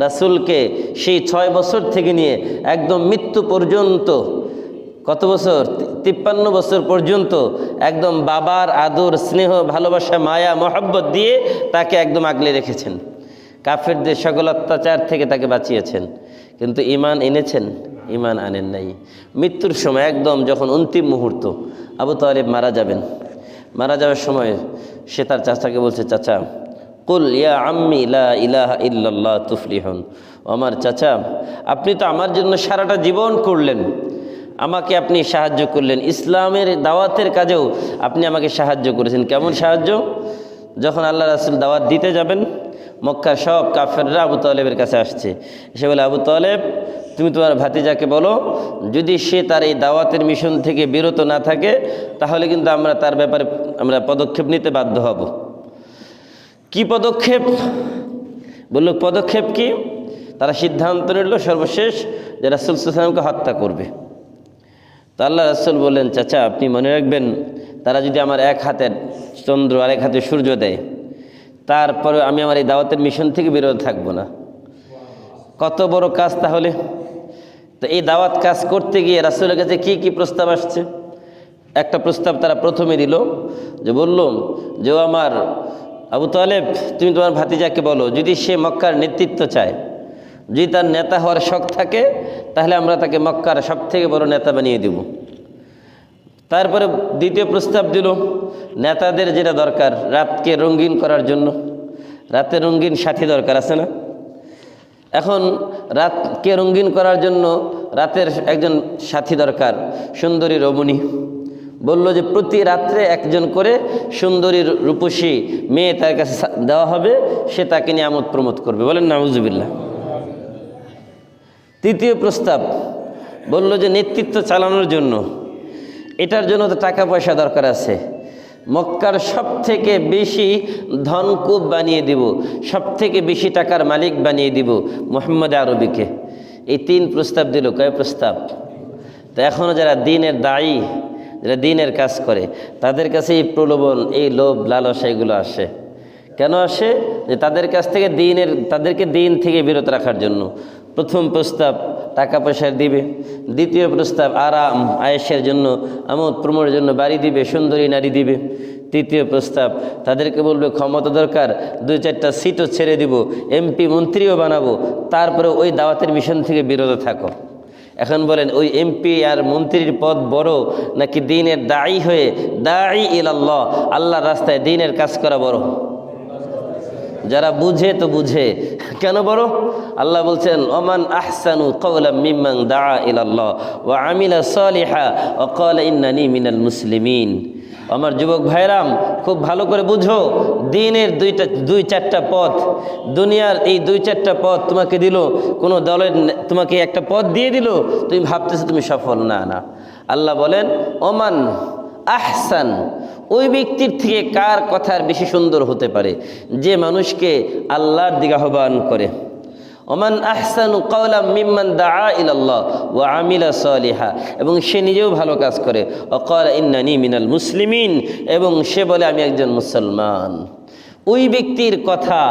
রাসূলকে সেই 6 বছর থেকে নিয়ে একদম মৃত্যু পর্যন্ত, কত বছর? 53 বছর পর্যন্ত একদম বাবার আদর, স্নেহ, ভালোবাসা, মায়া, মহব্বত দিয়ে তাকে একদম আগলে রেখেছেন। কাফেরদের সকল অত্যাচার থেকে তাকে বাঁচিয়েছেন। কিন্তু ঈমান এনেছেন? ঈমান আনেন নাই। মৃত্যুর সময় একদম যখন অন্তিম মুহূর্ত, আবু তালেব মারা যাবেন। মারা যাওয়ার সময় সে তার চাচাকে বলছে, চাচা কুল ইয়া আম্মি লা ইলাহা ইল্লাল্লাহ তুফলিহুন। আমার চাচা, আপনি তো আমার জন্য সারাটা জীবন করলেন, আমাকে আপনি সাহায্য করলেন, ইসলামের দাওয়াতের কাজেও আপনি আমাকে সাহায্য করেছেন। কেমন সাহায্য? যখন আল্লাহ রাসূল দাওয়াত দিতে যাবেন, মক্কার সব কাফেররা আবু তালেবের কাছে আসছে, সে বলে, আবু তালেব তুমি তোমার ভাতিজাকে বলো, যদি সে তার এই দাওয়াতের মিশন থেকে বিরত না থাকে তাহলে কিন্তু আমরা তার ব্যাপারে পদক্ষেপ নিতে বাধ্য হব। কি পদক্ষেপ? বলল, পদক্ষেপ কি? তারা সিদ্ধান্ত নিল সর্বশেষ যে রাসূল সাল্লাল্লাহু আলাইহি ওয়াসাল্লামকে হত্যা করবে। তো আল্লাহ রাসূল বললেন, চাচা আপনি মনে রাখবেন, তারা যদি আমার এক হাতে চন্দ্র আর এক হাতে সূর্য দেয়, তারপরে আমি আমার এই দাওয়াতের মিশন থেকে বিরত থাকবো না। কত বড় কাজ তাহলে! তো এই দাওয়াত কাজ করতে গিয়ে রাসূলের কাছে কি কি প্রস্তাব আসছে? একটা প্রস্তাব তারা প্রথমে দিল, যে বলল যে আমার আবু তালেব তুমি তোমার ভাতিজাকে বলো, যদি সে মক্কার নেতৃত্ব চায়, যদি তার নেতা হওয়ার শখ থাকে, তাহলে আমরা তাকে মক্কার সব থেকে বড় নেতা বানিয়ে দিব। তারপরে দ্বিতীয় প্রস্তাব দিল, নেতাদের যেটা দরকার রাতকে রঙিন করার জন্য, রাতে রঙিন সাথী দরকার আছে না? এখন রাতকে রঙিন করার জন্য রাতের একজন সাথী দরকার, সুন্দরী রমণী। বলল যে প্রতি রাত্রে একজন করে সুন্দরী রূপসী মেয়ে তার কাছে দেওয়া হবে, সে তাকে নিয়ে আমোদ প্রমোদ করবে। বলেন নাউজুবিল্লাহ। তৃতীয় প্রস্তাব বলল যে নেতৃত্ব চালানোর জন্য, এটার জন্য তো টাকা পয়সা দরকার আছে, মক্কার সব থেকে বেশি ধনকুব বানিয়ে দিব, সব থেকে বেশি টাকার মালিক বানিয়ে দিব মুহাম্মদ আরবিকে। এই 3 প্রস্তাব দিল। কয় প্রস্তাব? তো এখনও যারা দ্বীনের দায়ী, যারা দ্বীনের কাজ করে, তাদের কাছে এই প্রলোভন, এই লোভ লালসা এগুলো আসে। কেন আসে? যে তাদের কাছ থেকে তাদেরকে দ্বীন থেকে বিরত রাখার জন্য। প্রথম প্রস্তাব টাকা পয়সা দিবে, দ্বিতীয় প্রস্তাব আরাম আয়েশের জন্য, আমোদ প্রমোদের জন্য বাড়ি দিবে, সুন্দরী নারী দিবে। তৃতীয় প্রস্তাব তাদেরকে বলবে ক্ষমতা দরকার, 2-4টা সিটও ছেড়ে দিব, এমপি মন্ত্রীও বানাবো, তারপরে ওই দাওয়াতের মিশন থেকে বিরত থাকো। এখন বলেন ওই এমপি আর মন্ত্রীর পদ বড় নাকি দ্বীনের দায়ী হয়ে দায়ী ইলাল্লাহ, আল্লাহর রাস্তায় দ্বীনের কাজ করা বড়? যারা বুঝে তো বুঝে। কেন বড়? আল্লাহ বলছেন ওমান আহসানু কওলাম মিম্মান দাআ ইলাল্লাহ ওয়া আমিলা সালিহা ওয়া ক্বালা ইন্নানি মিনাল মুসলিমিন। আমার যুবক ভাইরাম, খুব ভালো করে বুঝো, দিনের দুই চারটা পথ, দুনিয়ার এই দুই চারটা পথ তোমাকে দিল, কোনো দলের তোমাকে একটা পথ দিয়ে দিল, তুমি ভাবতেছো তুমি সফল। না না, আল্লাহ বলেন ওমান আহসান, ওই ব্যক্তির থেকে কার কথার বেশি সুন্দর হতে পারে, যে মানুষকে আল্লাহর দিকে আহ্বান করে। ওমান আহসানু কাওলাম মিম্মান দাআ ইলাল্লাহ ওয়া আমিলা সালিহা, এবং সে নিজেও ভালো কাজ করে। ওয়া ক্বালা ইন্নানি মিনাল মুসলিমিন, এবং সে বলে আমি একজন মুসলমান। ওই ব্যক্তির কথা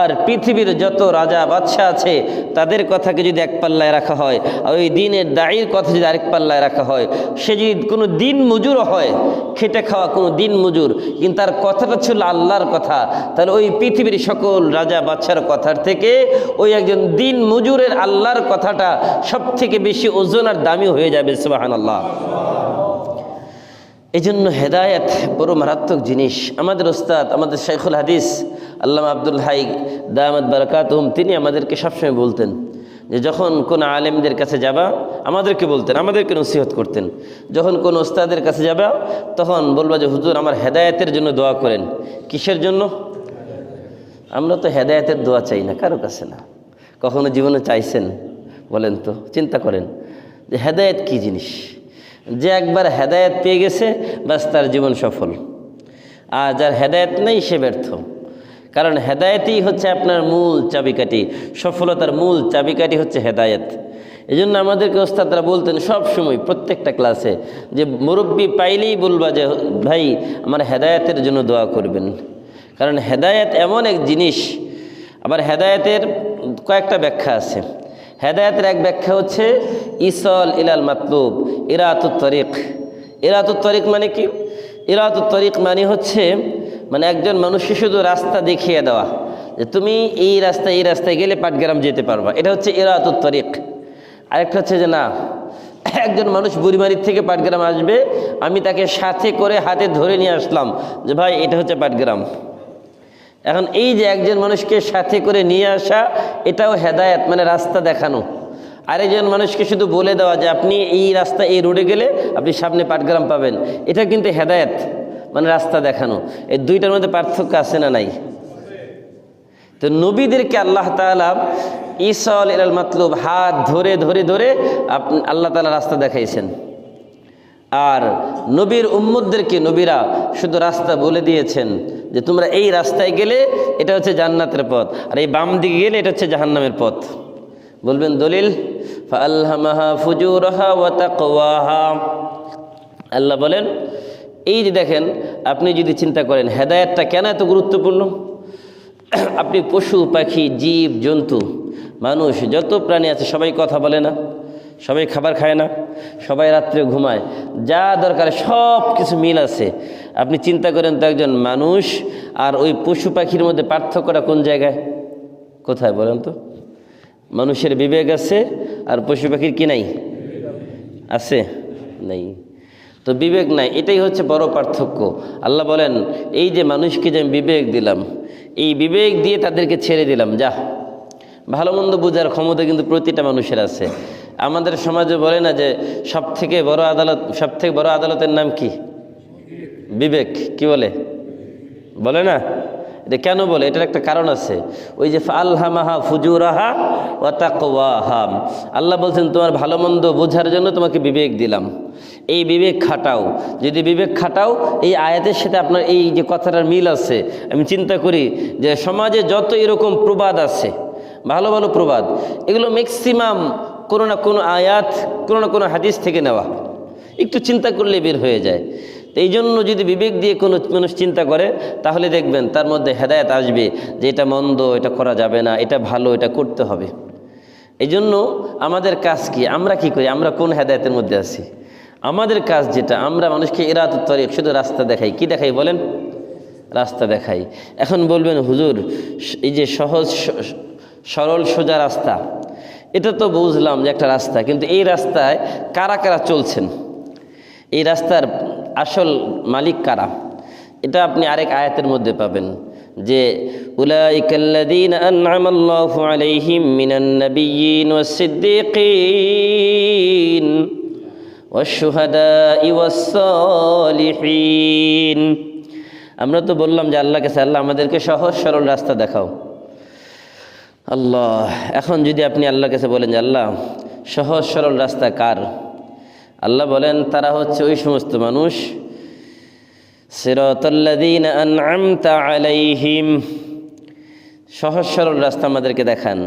আর পৃথিবীর যত রাজা বাদশাহ আছে তাদের কথাকে যদি এক পাল্লায় রাখা হয়, আর ওই দিনের দায়ীর কথা যদি আরেক পাল্লায় রাখা হয়, সে যদি কোনো দিন মজুরও হয়, খেটে খাওয়া কোনো দিন মজুর, কিন্তু তার কথাটা ছিল আল্লাহর কথা, তাহলে ওই পৃথিবীর সকল রাজা বাদশার কথার থেকে ওই একজন দিন মজুরের আল্লাহর কথাটা সব থেকে বেশি ওজন আর দামি হয়ে যাবে। সুবহানাল্লাহ। এই জন্য হেদায়েত বড় মারাত্মক জিনিস। আমাদের ওস্তাদ, আমাদের শাইখুল হাদিস আল্লামা আব্দুল হাই দামাত বারাকাতুহুম, তিনি আমাদেরকে সবসময় বলতেন যে যখন কোন আলেমদের কাছে যাবা, আমাদেরকে বলতেন, আমাদেরকে নসিহত করতেন, যখন কোন ওস্তাদের কাছে যাবা তখন বলবা যে হুজুর আমার হেদায়েতের জন্য দোয়া করেন। কিসের জন্য? আমরা তো হেদায়েতের দোয়া চাই না কারো কাছে, না কখনো জীবনে চাইছেন? বলেন তো, চিন্তা করেন যে হেদায়েত কি জিনিস। যে একবার হেদায়েত পেয়ে গেছে বাস তার জীবন সফল, আর যার হেদায়েত নেই সে ব্যর্থ। কারণ হেদায়েতই হচ্ছে আপনার মূল চাবিকাঠি, সফলতার মূল চাবিকাঠি হচ্ছে হেদায়েত। এই জন্য আমাদেরকে ওস্তাদরা বলতেন সব সময় প্রত্যেকটা ক্লাসে যে মুরব্বি পাইলেই বলবা যে ভাই আমার হেদায়েতের জন্য দোয়া করবেন। কারণ হেদায়েত এমন এক জিনিস, আবার হেদায়েতের কয়েকটা ব্যাখ্যা আছে। হেদায়েতের এক ব্যাখ্যা হচ্ছে ইসল ইলাল মাতলুব, ইরাতুত তরিক। ইরাতুত তরিক মানে কি? ইরাতুত তরিক মানে হচ্ছে মানে একজন মানুষকে শুধু রাস্তা দেখিয়ে দেওয়া, যে তুমি এই রাস্তায় গেলে পাটগ্রাম যেতে পারবা, এটা হচ্ছে ইরাতুত তরিক। আরেকটা হচ্ছে যে না, একজন মানুষ বুড়িমারির থেকে পাটগ্রাম আসবে, আমি তাকে সাথে করে হাতে ধরে নিয়ে আসলাম যে ভাই এটা হচ্ছে পাটগ্রাম। এখন এই যে একজন মানুষকে সাথে করে নিয়ে আসা, এটাও হেদায়েত, মানে রাস্তা দেখানো। আরেকজন মানুষকে শুধু বলে দেওয়া যে আপনি এই রাস্তা এই রোডে গেলে আপনি সামনে পাটগ্রাম পাবেন, এটা কিন্তু হেদায়েত, মানে রাস্তা দেখানো। এই দুইটার মধ্যে পার্থক্য আছে না নাই? তো নবীদেরকে আল্লাহ তাআলা ইসল ইলাল মাতলুব, হাত ধরে ধরে ধরে আল্লাহ তাআলা রাস্তা দেখাইছেন। আর নবীর উম্মতদেরকে নবীরা শুধু রাস্তা বলে দিয়েছেন যে তোমরা এই রাস্তায় গেলে এটা হচ্ছে জান্নাতের পথ, আর এই বাম দিকে গেলে এটা হচ্ছে জাহান্নামের পথ। বলবেন দলিল? ফাআলহামাহা ফুজুরাহা ওয়া তাকওয়াহা। আল্লাহ বলেন এই যে দেখেন, আপনি যদি চিন্তা করেন হেদায়েতটা কেন এত গুরুত্বপূর্ণ। আপনি পশু পাখি জীব জন্তু মানুষ যত প্রাণী আছে সবাই কথা বলে না, সবাই খাবার খায় না, সবাই রাত্রে ঘুমায়, যা দরকার সব কিছু মিল আছে। আপনি চিন্তা করেন তো একজন মানুষ আর ওই পশু পাখির মধ্যে পার্থক্যটা কোন জায়গায়, কোথায় বলেন তো? মানুষের বিবেক আছে আর পশু পাখির কি নাই? আছে? নাই। তো বিবেক নাই, এটাই হচ্ছে বড় পার্থক্য। আল্লাহ বলেন এই যে মানুষকে যে আমি বিবেক দিলাম, এই বিবেক দিয়ে তাদেরকে ছেড়ে দিলাম, যা ভালো মন্দ বোঝার ক্ষমতা কিন্তু প্রতিটা মানুষের আছে। আমাদের সমাজে বলে না যে সব থেকে বড় আদালতের নাম কি? বিবেক। কি বলে? বলে না? এটা কেন বলে? এটার একটা কারণ আছে। ওই যে ফাআলহামাহা ফুজুরাহা ওয়া তাকওয়াহা, আল্লাহ বলছেন তোমার ভালো মন্দ বোঝার জন্য তোমাকে বিবেক দিলাম, এই বিবেক খাটাও। যদি বিবেক খাটাও, এই আয়াতের সাথে আপনার এই যে কথাটার মিল আছে। আমি চিন্তা করি যে সমাজে যত এরকম প্রবাদ আছে, ভালো ভালো প্রবাদ, এগুলো ম্যাক্সিমাম কোনো না কোনো আয়াত, কোনো না কোনো হাদিস থেকে নেওয়া, একটু চিন্তা করলে বের হয়ে যায়। তো এই জন্য যদি বিবেক দিয়ে কোনো মানুষ চিন্তা করে তাহলে দেখবেন তার মধ্যে হেদায়েত আসবে যে এটা মন্দ, এটা করা যাবে না, এটা ভালো, এটা করতে হবে। এই জন্য আমাদের কাজ কি? আমরা কি করি? আমরা কোন হেদায়েতের মধ্যে আছি? আমাদের কাজ যেটা, আমরা মানুষকে ইরাতুত তরিক, শুধু রাস্তা দেখাই। কি দেখাই বলেন? রাস্তা দেখাই। এখন বলবেন হুজুর এই যে সহজ সরল সোজা রাস্তা, এটা তো বুঝলাম যে একটা রাস্তা, কিন্তু এই রাস্তায় কারা কারা চলছেন, এই রাস্তার আসল মালিক কারা, এটা আপনি আরেক আয়াতের মধ্যে পাবেন যে উলাইকাল্লাযীনা আন'আমাল্লাহু আলাইহিম মিনান নাবিয়্যিন ওয়াস সিদ্দীকিন والشهداء والصالحين। আমরা তো বললাম যে আল্লাহর কাছে, আল্লাহ আমাদেরকে সহজ সরল রাস্তা দেখাও। আল্লাহ, এখন যদি আপনি আল্লাহর কাছে বলেন যে আল্লাহ সহজ সরল রাস্তা কার, আল্লাহ বলেন তারা হচ্ছে ওই সমস্ত মানুষ, সিরাতাল্লাযীনা আন'আমতা আলাইহিম, সহজ সরল রাস্তা আমাদেরকে দেখান।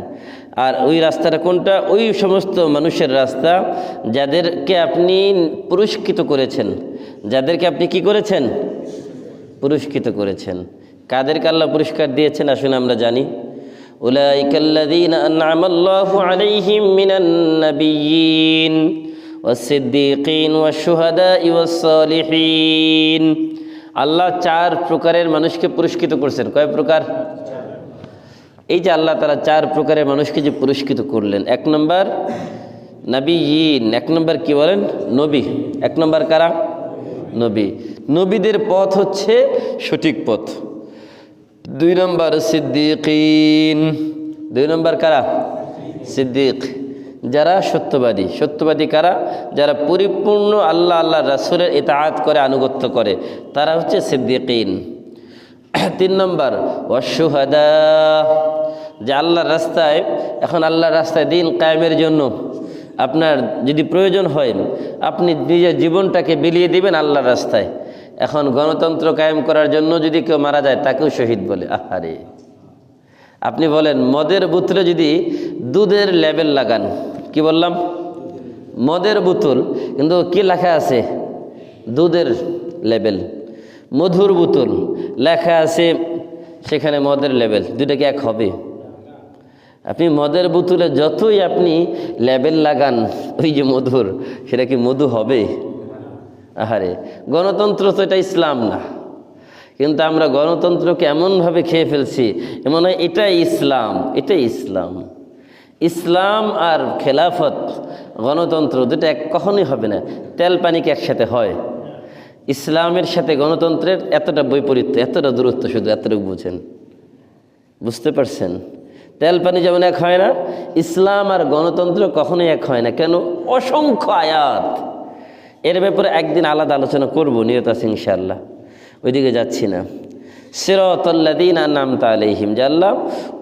আর ওই রাস্তাটা কোনটা? ওই সমস্ত মানুষের রাস্তা যাদেরকে আপনি পুরস্কৃত করেছেন, যাদেরকে আপনি কি করেছেন? পুরস্কৃত করেছেন। কাদেরকে আল্লাহ পুরস্কার দিয়েছেন আসুন আমরা জানি। উলাইকাল্লাযীনা আন'আমাল্লাহু আলাইহিম মিনান নাবিয়্যিন ওয়াস-সিদ্দীকিন ওয়াশ-শুহাদা'i ওয়াস-সালিহিন। আল্লাহ 4 প্রকারের মানুষকে পুরস্কৃত করছেন। কয় প্রকার? এই যে আল্লাহ তাআলা 4 প্রকারের মানুষকে যে পুরস্কৃত করলেন, 1 নম্বর নাবিয়্যিন, 1 নম্বর কি বলেন? নবী। 1 নম্বর কারা? নবী। নবীদের পথ হচ্ছে সঠিক পথ। 2 নম্বর সিদ্দীকিন, 2 নম্বর কারা? সিদ্দীক, যারা সত্যবাদী। সত্যবাদী কারা? যারা পরিপূর্ণ আল্লাহ রাসূলের ইতাআত করে, আনুগত্য করে, তারা হচ্ছে সিদ্দীকিন। 3 নম্বর ওয়াশ-শুহাদা, যে আল্লাহর রাস্তায়, এখন আল্লাহর রাস্তায় দিন কায়েমের জন্য আপনার যদি প্রয়োজন হয় আপনি নিজের জীবনটাকে বিলিয়ে দিবেন আল্লাহর রাস্তায়। এখন গণতন্ত্র কায়েম করার জন্য যদি কেউ মারা যায় তাকেও শহীদ বলে। আহারে, আপনি বলেন মদের বোতলে যদি দুধের লেবেল লাগান, কি বললাম? মদের বোতল, কিন্তু কি লেখা আছে? দুধের লেবেল। মধুর বোতল লেখা আছে সেখানে মদের লেবেল, দুইটা কি এক হবে? আপনি মদের বোতলে যতই আপনি লেবেল লাগান ওই যে মধুর, সেটা কি মধু হবে? আহারে, গণতন্ত্র তো এটা ইসলাম না, কিন্তু আমরা গণতন্ত্রকে এমনভাবে খেয়ে ফেলছি এমন হয় এটাই ইসলাম। এটাই ইসলাম। ইসলাম আর খেলাফত, গণতন্ত্র দুটো এক কখনোই হবে না। তেল পানি কি একসাথে হয়? ইসলামের সাথে গণতন্ত্রের এতটা বৈপরীত্য, এতটা দূরত্ব, শুধু এতটুকু বুঝেন। বুঝতে পারছেন? তেল পানি যেমন এক হয় না, ইসলাম আর গণতন্ত্র কখনোই এক হয় না। কেন? অসংখ্য আয়াত। এর ব্যাপারে একদিন আলাদা আলোচনা করব, নিয়ত আছে ইনশাআল্লাহ, ওইদিকে যাচ্ছি না। সিরাতাল্লাযীনা আন'আমতা আলাইহিম, যে আল্লাহ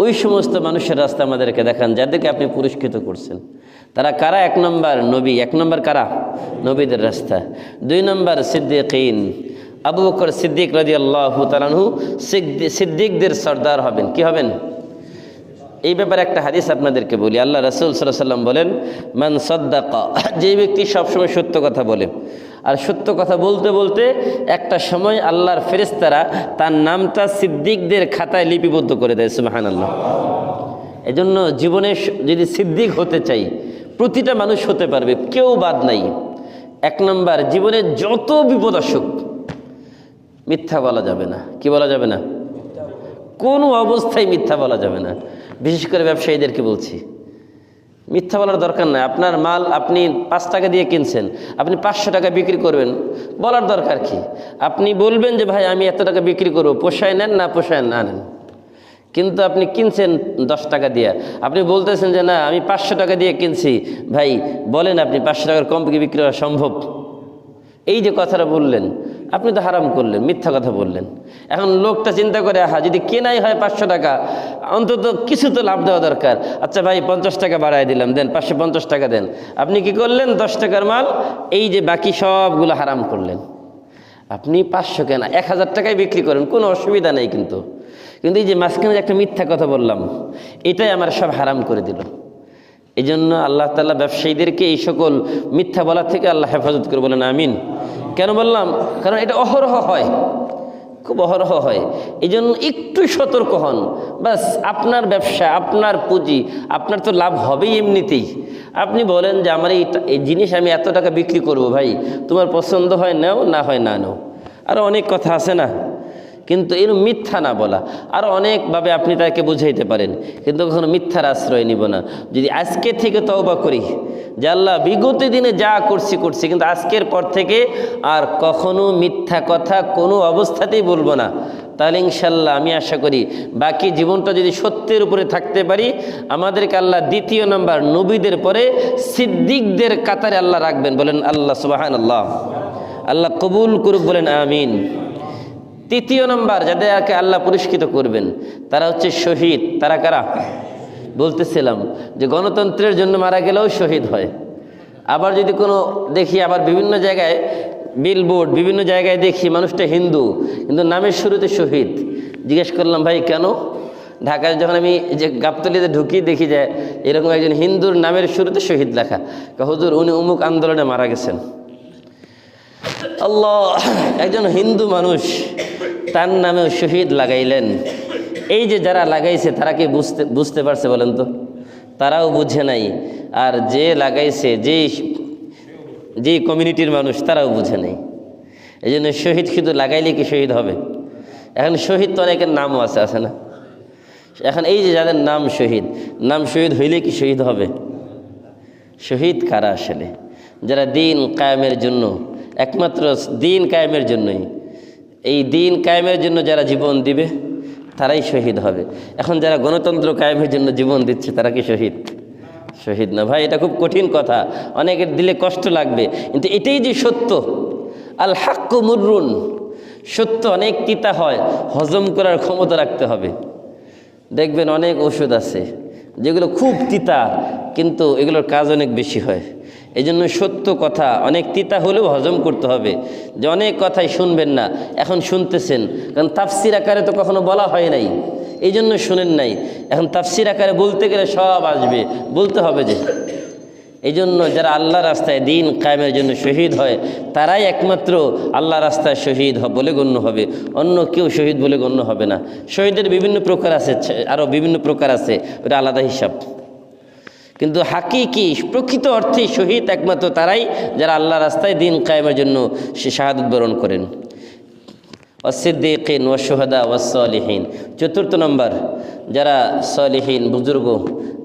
ওই সমস্ত মানুষের রাস্তা আমাদেরকে দেখান যাদেরকে আপনি পুরস্কৃত করছেন। তারা কারা? 1 নম্বর নবী। 1 নম্বর কারা? নবীদের রাস্তা। 2 নম্বর সিদ্দীকিন, আবু বকর সিদ্দিক রাদিয়াল্লাহু তাআলা আনহু সিদ্দিকদের সর্দার হবেন। কি হবেন? এই ব্যাপারে একটা হাদিস আপনাদেরকে বলি। আল্লাহ রাসূল সাল্লাল্লাহু আলাইহি ওয়াসাল্লাম বলেন, মান সাদ্দাকা, যে ব্যক্তি সবসময় সত্য কথা বলে, আর সত্য কথা বলতে বলতে একটা সময় আল্লাহর ফেরেশতারা তার নামটা সিদ্দিকদের খাতায় লিপিবদ্ধ করে দেয়। সুবহানাল্লাহ। এজন্য জীবনে যদি সিদ্দিক হতে চাই, প্রতিটা মানুষ হতে পারবে, কেউ বাদ নাই। 1 নম্বর, জীবনে যত বিপদ আসুক মিথ্যা বলা যাবে না। কি বলা যাবে না? কোনো অবস্থায় মিথ্যা বলা যাবে না। বিশেষ করে ব্যবসায়ীদেরকে বলছি, মিথ্যা বলার দরকার নাই। আপনার মাল আপনি 5 টাকা দিয়ে কিনছেন, আপনি 500 টাকা বিক্রি করবেন, বলার দরকার কি? আপনি বলবেন যে ভাই আমি এত টাকা বিক্রি করবো, পোষায় নেন না পোষায় না নেন। কিন্তু আপনি কিনছেন 10 টাকা দিয়ে, আপনি বলতেছেন যে না আমি 500 টাকা দিয়ে কিনছি, ভাই বলেন আপনি 500 টাকার কম বিক্রি করা সম্ভব? এই যে কথাটা বললেন, আপনি তো হারাম করলেন, মিথ্যা কথা বললেন। এখন লোকটা চিন্তা করে, আহা যদি কেনাই হয় 500 টাকা, অন্তত কিছু তো লাভ দেওয়া দরকার। আচ্ছা ভাই 50 টাকা বাড়ায় দিলাম, দেন 550 টাকা দেন। আপনি কি করলেন? 10 টাকার মাল, এই যে বাকি সবগুলো হারাম করলেন। আপনি 500 কেনা 1000 টাকায় বিক্রি করেন, কোনো অসুবিধা নেই। কিন্তু এই যে মাঝখানে একটা মিথ্যা কথা বললাম, এটাই আমার সব হারাম করে দিল। এই জন্য আল্লাহ তাআলা ব্যবসায়ীদেরকে এই সকল মিথ্যা বলা থেকে আল্লাহ হেফাজত করে, বলেন আমিন। কেন বললাম? কারণ এটা অহরহ হয়, খুব অহরহ হয়। এই জন্য একটু সতর্ক হন। বাস, আপনার ব্যবসা, আপনার পুঁজি, আপনার তো লাভ হবেই এমনিতেই। আপনি বলেন যে আমার এই জিনিস আমি এত টাকা বিক্রি করব, ভাই তোমার পছন্দ হয় নাও, না হয় না নাও। আরও অনেক কথা আছে না, কিন্তু এর মিথ্যা না বলা। আরও অনেকভাবে আপনি তাকে বুঝাইতে পারেন, কিন্তু কখনো মিথ্যার আশ্রয় নিব না। যদি আজকে থেকে তওবা করি যে আল্লাহ বিগত দিনে যা করছি কিন্তু আজকের পর থেকে আর কখনো মিথ্যা কথা কোনো অবস্থাতেই বলবো না, তাহলে ইনশাল্লাহ আমি আশা করি বাকি জীবনটা যদি সত্যের উপরে থাকতে পারি, আমাদেরকে আল্লাহ দ্বিতীয় নাম্বার নবীদের পরে সিদ্দিকদের কাতারে আল্লাহ রাখবেন। বলেন আল্লাহ সুবহানাল্লাহ, আল্লাহ কবুল করুক, বলেন আমিন। তৃতীয় নাম্বার যাদেরকে আল্লাহ পুরস্কৃত করবেন তারা হচ্ছে শহীদ। তারা কারা? বলতেছিলাম যে গণতন্ত্রের জন্য মারা গেলেও শহীদ হয়। আবার যদি কোনো দেখি, আবার বিভিন্ন জায়গায় বিলবোর্ড, বিভিন্ন জায়গায় দেখি মানুষটা হিন্দু কিন্তু নামের শুরুতে শহীদ। জিজ্ঞেস করলাম ভাই কেন? ঢাকায় যখন আমি যে গাবতলিতে ঢুকি দেখি যে এরকম একজন হিন্দুর নামের শুরুতে শহীদ লেখা। হুজুর উনি অমুক আন্দোলনে মারা গেছেন। আল্লাহ, একজন হিন্দু মানুষ তার নামেও শহীদ লাগাইলেন। এই যে যারা লাগাইছে তারা কি বুঝতে পারছে বলেন তো? তারাও বুঝে নাই। আর যে লাগাইছে, যেই কমিউনিটির মানুষ, তারাও বুঝে নাই। এই জন্য শহীদ শুধু লাগাইলে কি শহীদ হবে? এখন শহীদ তো অনেকের নামও আছে না? এখন এই যে যাদের নাম শহীদ হইলে কি শহীদ হবে? শহীদ কারা আসলে? যারা দিন কায়েমের জন্য, একমাত্র দিন কায়েমের জন্যই, এই দিন কায়েমের জন্য যারা জীবন দিবে তারাই শহীদ হবে। এখন যারা গণতন্ত্র কায়েমের জন্য জীবন দিচ্ছে তারা কি শহীদ? শহীদ না ভাই। এটা খুব কঠিন কথা, অনেকের দিলে কষ্ট লাগবে, কিন্তু এটাই যে সত্য। আল হাক্কু মুররুন, সত্য অনেক তিতা হয়, হজম করার ক্ষমতা রাখতে হবে। দেখবেন অনেক ওষুধ আছে যেগুলো খুব তিতা, কিন্তু এগুলোর কাজ অনেক বেশি হয়। এই জন্য সত্য কথা অনেক তিতা হলেও হজম করতে হবে। যে অনেক কথাই শুনবেন না, এখন শুনতেছেন, কারণ তাফসির আকারে তো কখনো বলা হয় নাই, এই জন্য শুনেন নাই। এখন তাফসির আকারে বলতে গেলে সব আসবে, বলতে হবে যে। এই জন্য যারা আল্লাহ রাস্তায় দিন কায়েমের জন্য শহীদ হয় তারাই একমাত্র আল্লাহ রাস্তায় শহীদ বলে গণ্য হবে, অন্য কেউ শহীদ বলে গণ্য হবে না। শহীদের বিভিন্ন প্রকার আছে, আরও বিভিন্ন প্রকার আছে, ওটা আলাদা হিসাব। কিন্তু হাকিকি প্রকৃত অর্থে শহীদ একমাত্র তারাই যারা আল্লাহ রাস্তায় দিন কায়েমের জন্য সে শাহাদাত বরণ করেন। ওয়াসিদ্দিকিন ওয়াশুহাদা ওয়াসসালিহিন। চতুর্থ নম্বর, যারা সলিহিন বুজুর্গ,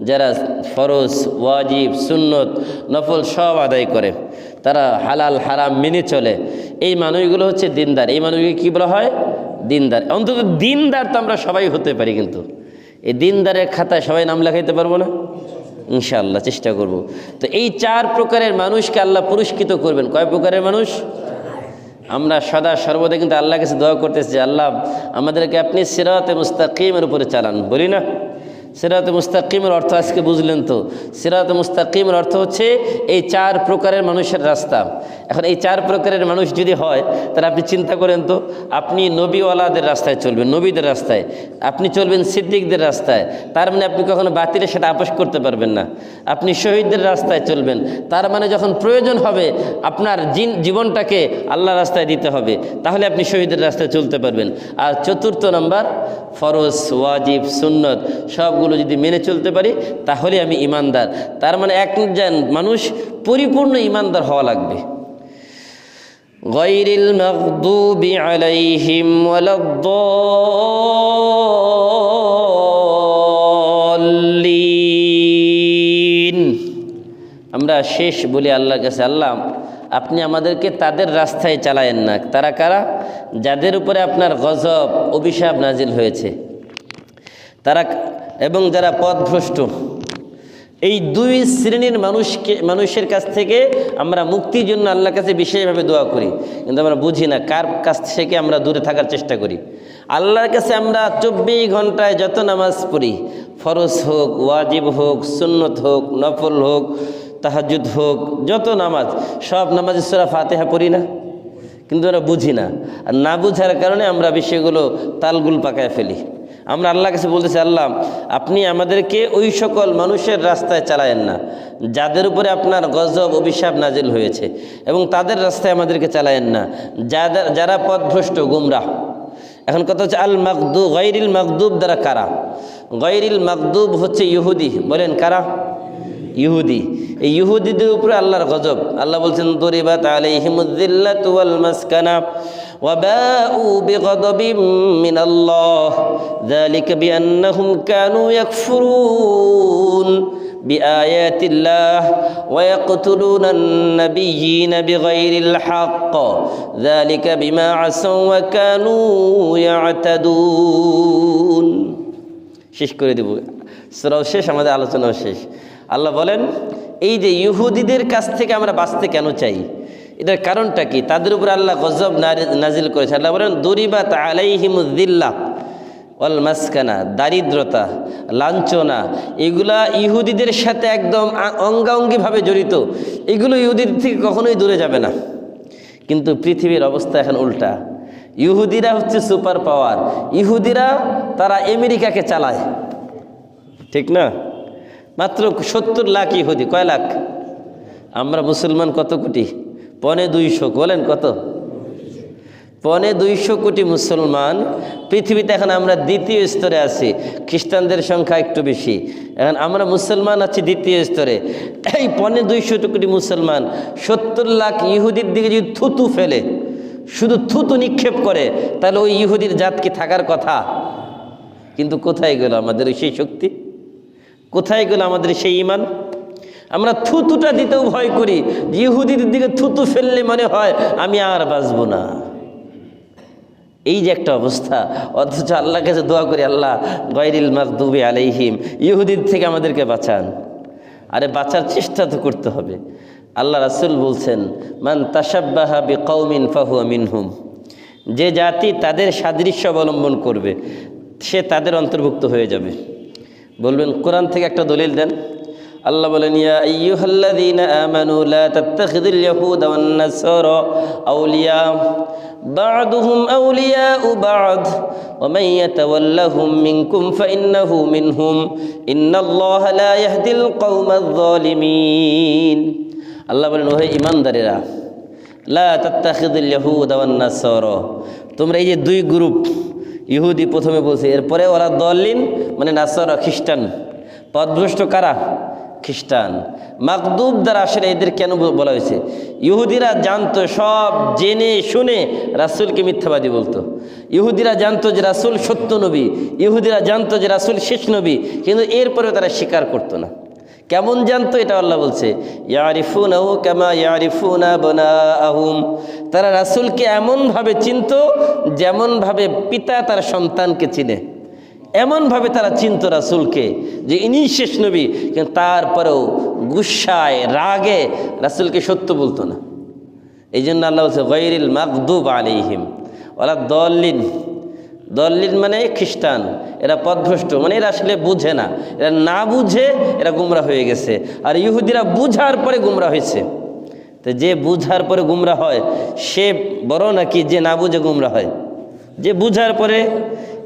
যারা ফরজ, ওয়াজিব, সুন্নত, নফল সব আদায় করে, তারা হালাল হারাম মেনে চলে, এই মানুষগুলো হচ্ছে দিনদার। এই মানুষকে কী বলা হয়? দিনদার। অন্তত দিনদার তো আমরা সবাই হতে পারি, কিন্তু এই দিনদারের খাতায় সবাই নাম লেখাইতে পারবো না? ইনশাআল্লাহ চেষ্টা করব। তো এই 4 প্রকারের মানুষকে আল্লাহ পুরস্কৃত করবেন। কয় প্রকারের মানুষ? আমরা সদা সর্বদা কিন্তু আল্লাহর কাছে দোয়া করতেছি যে আল্লাহ আমাদেরকে আপনি সিরাতে মুস্তাকিমের উপরে চালান, বলি না? সিরাতে মুস্তাকিমের অর্থ আজকে বুঝলেন তো? সিরাতে মুস্তাকিমের অর্থ হচ্ছে এই 4 প্রকারের মানুষের রাস্তা। এখন এই 4 প্রকারের মানুষ যদি হয় তাহলে আপনি চিন্তা করেন তো, আপনি নবীওয়ালাদের রাস্তায় চলবেন, নবীদের রাস্তায়, আপনি চলবেন সিদ্দিকদের রাস্তায়, তার মানে আপনি কখনো বাতিলে সেটা আপোষ করতে পারবেন না। আপনি শহীদদের রাস্তায় চলবেন, তার মানে যখন প্রয়োজন হবে আপনার জীবনটাকে আল্লাহ রাস্তায় দিতে হবে, তাহলে আপনি শহীদের রাস্তায় চলতে পারবেন। আর চতুর্থ নাম্বার, ফরজ, ওয়াজিব, সুন্নত সবগুলো যদি মেনে চলতে পারি তাহলে আমি ইমানদার। তার মানে একজন মানুষ পরিপূর্ণ ইমানদার হওয়া লাগবে। গায়রিল মাগদুবি আলাইহিম ওয়ালাদ-দাল্লিন। আমরা শেষ বলি আল্লাহর কাছে, আল্লাহ আপনি আমাদেরকে তাদের রাস্তায় চালায়েন না। তারা কারা? যাদের উপরে আপনার গজব, অভিশাপ নাজিল হয়েছে, তারা এবং যারা পথভ্রষ্ট। এই 2 শ্রেণীর মানুষের কাছ থেকে আমরা মুক্তির জন্য আল্লাহর কাছে বিশেষভাবে দোয়া করি, কিন্তু আমরা বুঝি না কার কাছ থেকে আমরা দূরে থাকার চেষ্টা করি। আল্লাহর কাছে আমরা 24 ঘন্টায় যত নামাজ পড়ি, ফরজ হোক, ওয়াজিব হোক, সুন্নত হোক, নফল হোক, তাহাজ্জুদ হোক, যত নামাজ, সব নামাজে সূরা ফাতিহা পড়ি না, কিন্তু আমরা বুঝি না। আর না বুঝার কারণে আমরা বিষয়গুলো তালগুল পাকায় ফেলি। আমরা আল্লাহর কাছে বলতেছি, আল্লাহ আপনি আমাদেরকে ওই সকল মানুষের রাস্তায় চালায়েন না যাদের উপরে আপনার গজব, অভিশাপ নাজিল হয়েছে, এবং তাদের রাস্তায় আমাদেরকে চালায়েন না যারা পথভ্রষ্ট, গুমরাহ। এখন কথা হচ্ছে আল মাগদুব, গায়রিল মাগদুব দ্বারা কারা? গায়রিল মাগদুব হচ্ছে ইহুদি। বলেন কারা? ইহুদি, এই ইহুদিদের উপরে আল্লাহর গজব। আল্লাহ বলছেন দরিবাত আলাইহিমুয-যিল্লাতু ওয়াল মাসকানা ওয়া বাউ বিগযবিম মিনাল্লাহ যালিকা বিআন্নাহুম কানু ইয়াকফুরুন বিআয়াতিল্লাহ ওয়া ইয়াকতুলুনান নাবিয়্যিনা বিগাইরিল হক যালিকা বিমা আসাউ ওয়া কানু ইয়াতাদুন। শেষ করে দেব, সূরা শেষ, আমাদের আলোচনাও শেষ। আল্লাহ বলেন এই যে ইহুদিদের কাছ থেকে আমরা বাঁচতে কেন চাই, এটার কারণটা কি? তাদের উপর আল্লাহ গজব নাজিল করেছে। আল্লাহ বলেন দরিবাত আলাইহিমুয-যিল্লাহ ওয়াল মাসকানা, দারিদ্রতা, লাঞ্ছনা, এগুলা ইহুদিদের সাথে একদম অঙ্গাঙ্গিভাবে জড়িত। এগুলো ইহুদিদের থেকে কখনোই দূরে যাবে না। কিন্তু পৃথিবীর অবস্থা এখন উল্টা। ইহুদিরা হচ্ছে সুপার পাওয়ার। ইহুদিরা তারা আমেরিকাকে চালায়, ঠিক না? মাত্র 70 লাখ ইহুদি। কয় লাখ? আমরা মুসলমান কত কোটি? 250। বলেন কত? 250 কোটি মুসলমান পৃথিবীতে। এখন আমরা দ্বিতীয় স্তরে আছি, খ্রিস্টানদের সংখ্যা একটু বেশি। এখন আমরা মুসলমান আছি দ্বিতীয় স্তরে। এই 250 কোটি মুসলমান 70 লাখ ইহুদির দিকে যদি থুতু ফেলে, শুধু থুতু নিক্ষেপ করে, তাহলে ওই ইহুদির জাত কি থাকার কথা? কিন্তু কোথায় গেল আমাদের সেই শক্তি? কোথায় গেল আমাদের সেই ঈমান? আমরা থুতুটা দিতেও ভয় করি। ইহুদিদের দিকে থুতু ফেললে মনে হয় আমি আর বাঁচব না। এই যে একটা অবস্থা, অথচ আল্লাহর কাছে দোয়া করি, আল্লাহ গায়রিল মাগদুবি আলাইহিম, ইহুদির থেকে আমাদেরকে বাঁচান। আরে বাঁচার চেষ্টা তো করতে হবে। আল্লাহ রাসূল বলছেন মান তাশাব্বাহা বিকওমিন ফাহুয়া মিনহুম, যে জাতি তাদের সাদৃশ্য অবলম্বন করবে সে তাদের অন্তর্ভুক্ত হয়ে যাবে। বলবেন কোরআন থেকে একটা দলিল দেন। আল্লাহ বলেন ইয়া আইয়ুহাল্লাযীনা আমানু লা তাত্তাখিযুল ইয়াহুদা ওয়ান নাসারা আউলিয়া বা'দুহুম আউলিয়াউ বা'দ ওয়া মান ইয়াতাওয়াল্লাহুম মিনকুম ফাইন্নাহু মিনহুম ইন্নাল্লাহা লা ইয়াহদিল কওমায যালিমিন। আল্লাহ বলেন ওহে ঈমানদারেরা, লা তাত্তাখিযুল ইয়াহুদা ওয়ান নাসারা, তোমরা এই যে দুই গ্রুপ, ইহুদি প্রথমে বলছে, এরপরে ওরা দলিন মানে নাসারা, খ্রিস্টান। পথভ্রষ্ট কারা? খ্রিস্টান। মাগদুব দ্বারা আসলে এদের কেন বলা হয়েছে? ইহুদিরা জানতো, সব জেনে শুনে রাসূলকে মিথ্যাবাদী বলতো। ইহুদিরা জানতো যে রাসূল সত্য নবী, ইহুদিরা জানতো যে রাসূল শেষ নবী, কিন্তু এরপরেও তারা স্বীকার করতো না। কেমন জানতো? এটা আল্লাহ বলছে ইয়ারিফুনাহু কামা ইয়ারিফুনা আবনাআহুম, তারা রাসূলকে এমনভাবে চিনত যেমনভাবে পিতা তার সন্তানকে চিনে। এমনভাবে তারা চিনত রাসূলকে যে ইনি শেষ নবী, কিন্তু তারপরেও গুসায় রাগে রাসূলকে সত্য বলতো না। এই জন্য আল্লাহ বলছে গায়রিল মাগদুব আলাইহিম ওয়ালা দল্লিন। দল্লিন মানে খ্রিস্টান, এরা পথভ্রষ্ট, মানে এরা আসলে বুঝে না, এরা না বুঝে এরা গুমরা হয়ে গেছে। আর ইহুদিরা বুঝার পরে গুমরা হয়েছে। তো যে বুঝার পরে গুমরা হয় সে বড় নাকি যে না বুঝে গুমরা হয়? যে বুঝার পরে।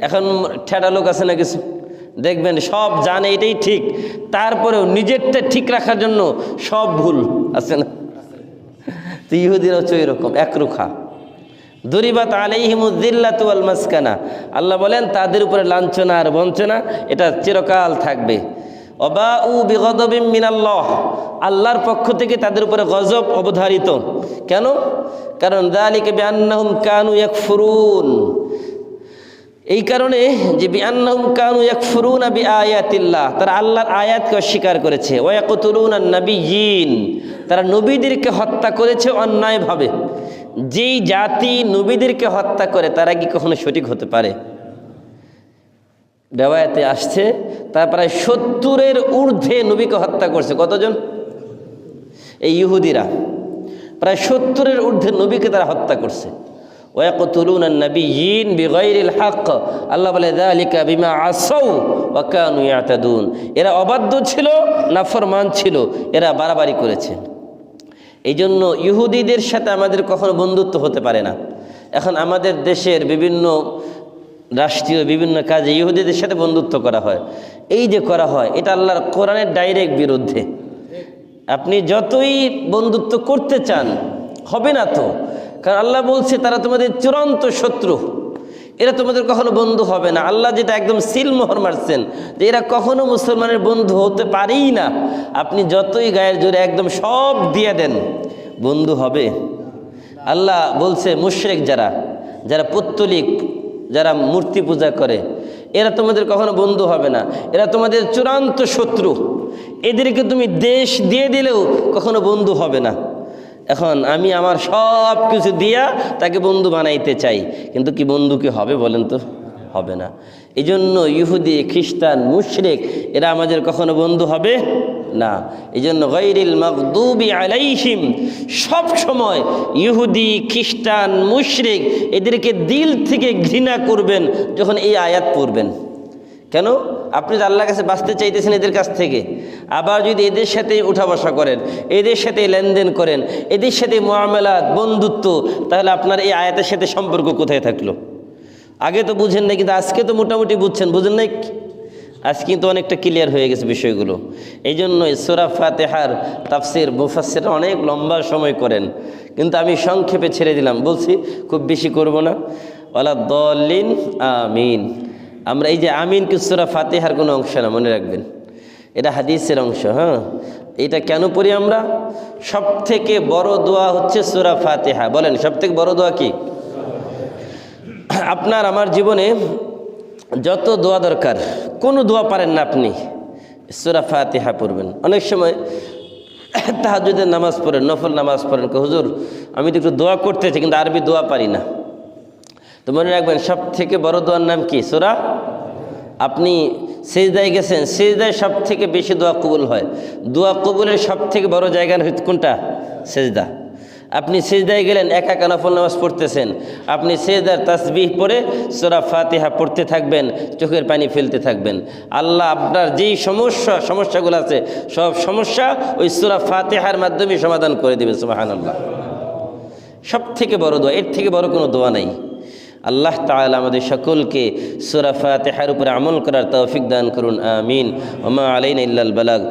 এখন ঠেটা লোক আছে না কিছু, দেখবেন সব জানে এটাই ঠিক, তারপরেও নিজেরটা ঠিক রাখার জন্য সব ভুল আছে না? তো ইহুদিরা হচ্ছে এরকম একরুখা। দরিবাত আলাইহিমুয-যিল্লাতু ওয়াল মাসকানা, আল্লাহ বলেন তাদের উপরে লাঞ্ছনা আর বঞ্চনা এটা চিরকাল থাকবে। ওয়াবাউ বিগযবিম মিনাল্লাহ, আল্লাহর পক্ষ থেকে তাদের উপরে গজব অবধারিত। কেন? কারণ যালিকা বিআন্নাহুম কানু ইয়াকফুরুন, এই কারণে যে বিআন্নাহুম কানু ইয়াকফুরুনা বিআয়াতিল্লাহ, তারা আল্লাহর আয়াতকে অস্বীকার করেছে। ওয়া ইয়াকতুলুনান নাবিয়্যিন, তারা নবীদেরকে হত্যা করেছে অন্যায়ভাবে। যেই জাতি নবীদেরকে হত্যা করে তারা কি কখনো সঠিক হতে পারে? রিওয়ায়াতে আসছে তারা প্রায় 70-এর ঊর্ধ্বে নবীকে হত্যা করছে। কতজন? এই ইহুদিরা প্রায় 70-এর ঊর্ধ্বে নবীকে তারা হত্যা করছে। ওয়া ইয়াকতুলুনান নাবিয়্যিন বিগাইরিল হক, আল্লাহ বলে যালিকা বিমা আসাউ ওয়া কানু ইয়াতাদুন, এরা অবাধ্য ছিল, নাফরমান ছিল, এরা বাড়াবাড়ি করেছে। এই জন্য ইহুদিদের সাথে আমাদের কখনো বন্ধুত্ব হতে পারে না। এখন আমাদের দেশের বিভিন্ন রাষ্ট্রীয় বিভিন্ন কাজে ইহুদিদের সাথে বন্ধুত্ব করা হয়। এই যে করা হয় এটা আল্লাহর কোরআনের ডাইরেক্ট বিরুদ্ধে। আপনি যতই বন্ধুত্ব করতে চান হবে না তো, কারণ আল্লাহ বলছে তারা তোমাদের চূড়ান্ত শত্রু। এরা তোমাদের কখনো বন্ধু হবে না। আল্লাহ যেটা একদম সিলমোহর মারছেন যে এরা কখনো মুসলমানের বন্ধু হতে পারেই না। আপনি যতই গায়ের জোরে একদম সব দিয়ে দেন, বন্ধু হবে? আল্লাহ বলছে মুশরিক যারা পৌত্তলিক, যারা মূর্তি পূজা করে, এরা তোমাদের কখনো বন্ধু হবে না, এরা তোমাদের চূড়ান্ত শত্রু। এদেরকে তুমি দেশ দিয়ে দিলেও কখনো বন্ধু হবে না। এখন আমি আমার সব কিছু দিয়া তাকে বন্ধু বানাইতে চাই, কিন্তু কি বন্ধু কি হবে বলেন তো? হবে না। এই জন্য ইহুদি, খ্রিস্টান, মুশরিক এরা আমাদের কখনো বন্ধু হবে না। এই জন্য গায়রিল মাগদুবি আলাইহিম, সব সময় ইহুদি, খ্রিস্টান, মুশরিক এদেরকে দিল থেকে ঘৃণা করবেন যখন এই আয়াত পড়বেন। কেন? আপনি তো আল্লাহর কাছে বাঁচতে চাইতেছেন এদের কাছ থেকে, আবার যদি এদের সাথে উঠা বসা করেন, এদের সাথে লেনদেন করেন, এদের সাথে মুআমালাত, বন্ধুত্ব, তাহলে আপনার এই আয়াতের সাথে সম্পর্ক কোথায় থাকলো? আগে তো বুঝেন না, কিন্তু আজকে তো মোটামুটি বুঝছেন, বুঝেন নাই? আজ কিন্তু অনেকটা ক্লিয়ার হয়ে গেছে বিষয়গুলো। এই জন্য সূরা ফাতিহার তাফসির মুফাসসিররা অনেক লম্বা সময় করেন, কিন্তু আমি সংক্ষেপে ছেড়ে দিলাম, বলছি খুব বেশি করব না। ওয়ালা দল্লিন আমিন। আমরা এই যে আমিন কি সূরা ফাতিহার কোনো অংশ না, মনে রাখবেন, এটা হাদিসের অংশ। হ্যাঁ, এটা কেন পড়ি আমরা? সব থেকে বড় দোয়া হচ্ছে সূরা ফাতিহা। বলেন সব থেকে বড় দোয়া কি? আপনার আমার জীবনে যত দোয়া দরকার, কোনো দোয়া পারেন না আপনি, সূরা ফাতিহা পড়বেন। অনেক সময় তাহাজ্জুদের নামাজ পড়েন, নফল নামাজ পড়েন, হুজুর আমি তো একটু দোয়া করতে চাই কিন্তু আরবি দোয়া পারি না। তো মনে রাখবেন সব থেকে বড় দোয়ার নাম কি? সূরা। আপনি সিজদায় গেছেন, সিজদায় সব থেকে বেশি দোয়া কবুল হয়। দোয়া কবুলের সব থেকে বড় জায়গা কোনটা? সিজদা। আপনি সিজদায় গেলেন, একা নফল নামাজ পড়তেছেন, আপনি সিজদার তাসবিহ পড়ে সূরা ফাতিহা পড়তে থাকবেন, চোখের পানি ফেলতে থাকবেন। আল্লাহ আপনার যেই সমস্যাগুলো আছে সব সমস্যা ওই সূরা ফাতিহার মাধ্যমে সমাধান করে দেবে। সুবহানাল্লাহ। সব থেকে বড় দোয়া, এর থেকে বড় কোনো দোয়া নাই। আল্লাহ তাআলা আমাদের সকলকে সূরা ফাতিহার উপরে আমল করার তৌফিক দান করুন। আমিন। ওয়া মা আলাইনা ইল্লাল বালাগ।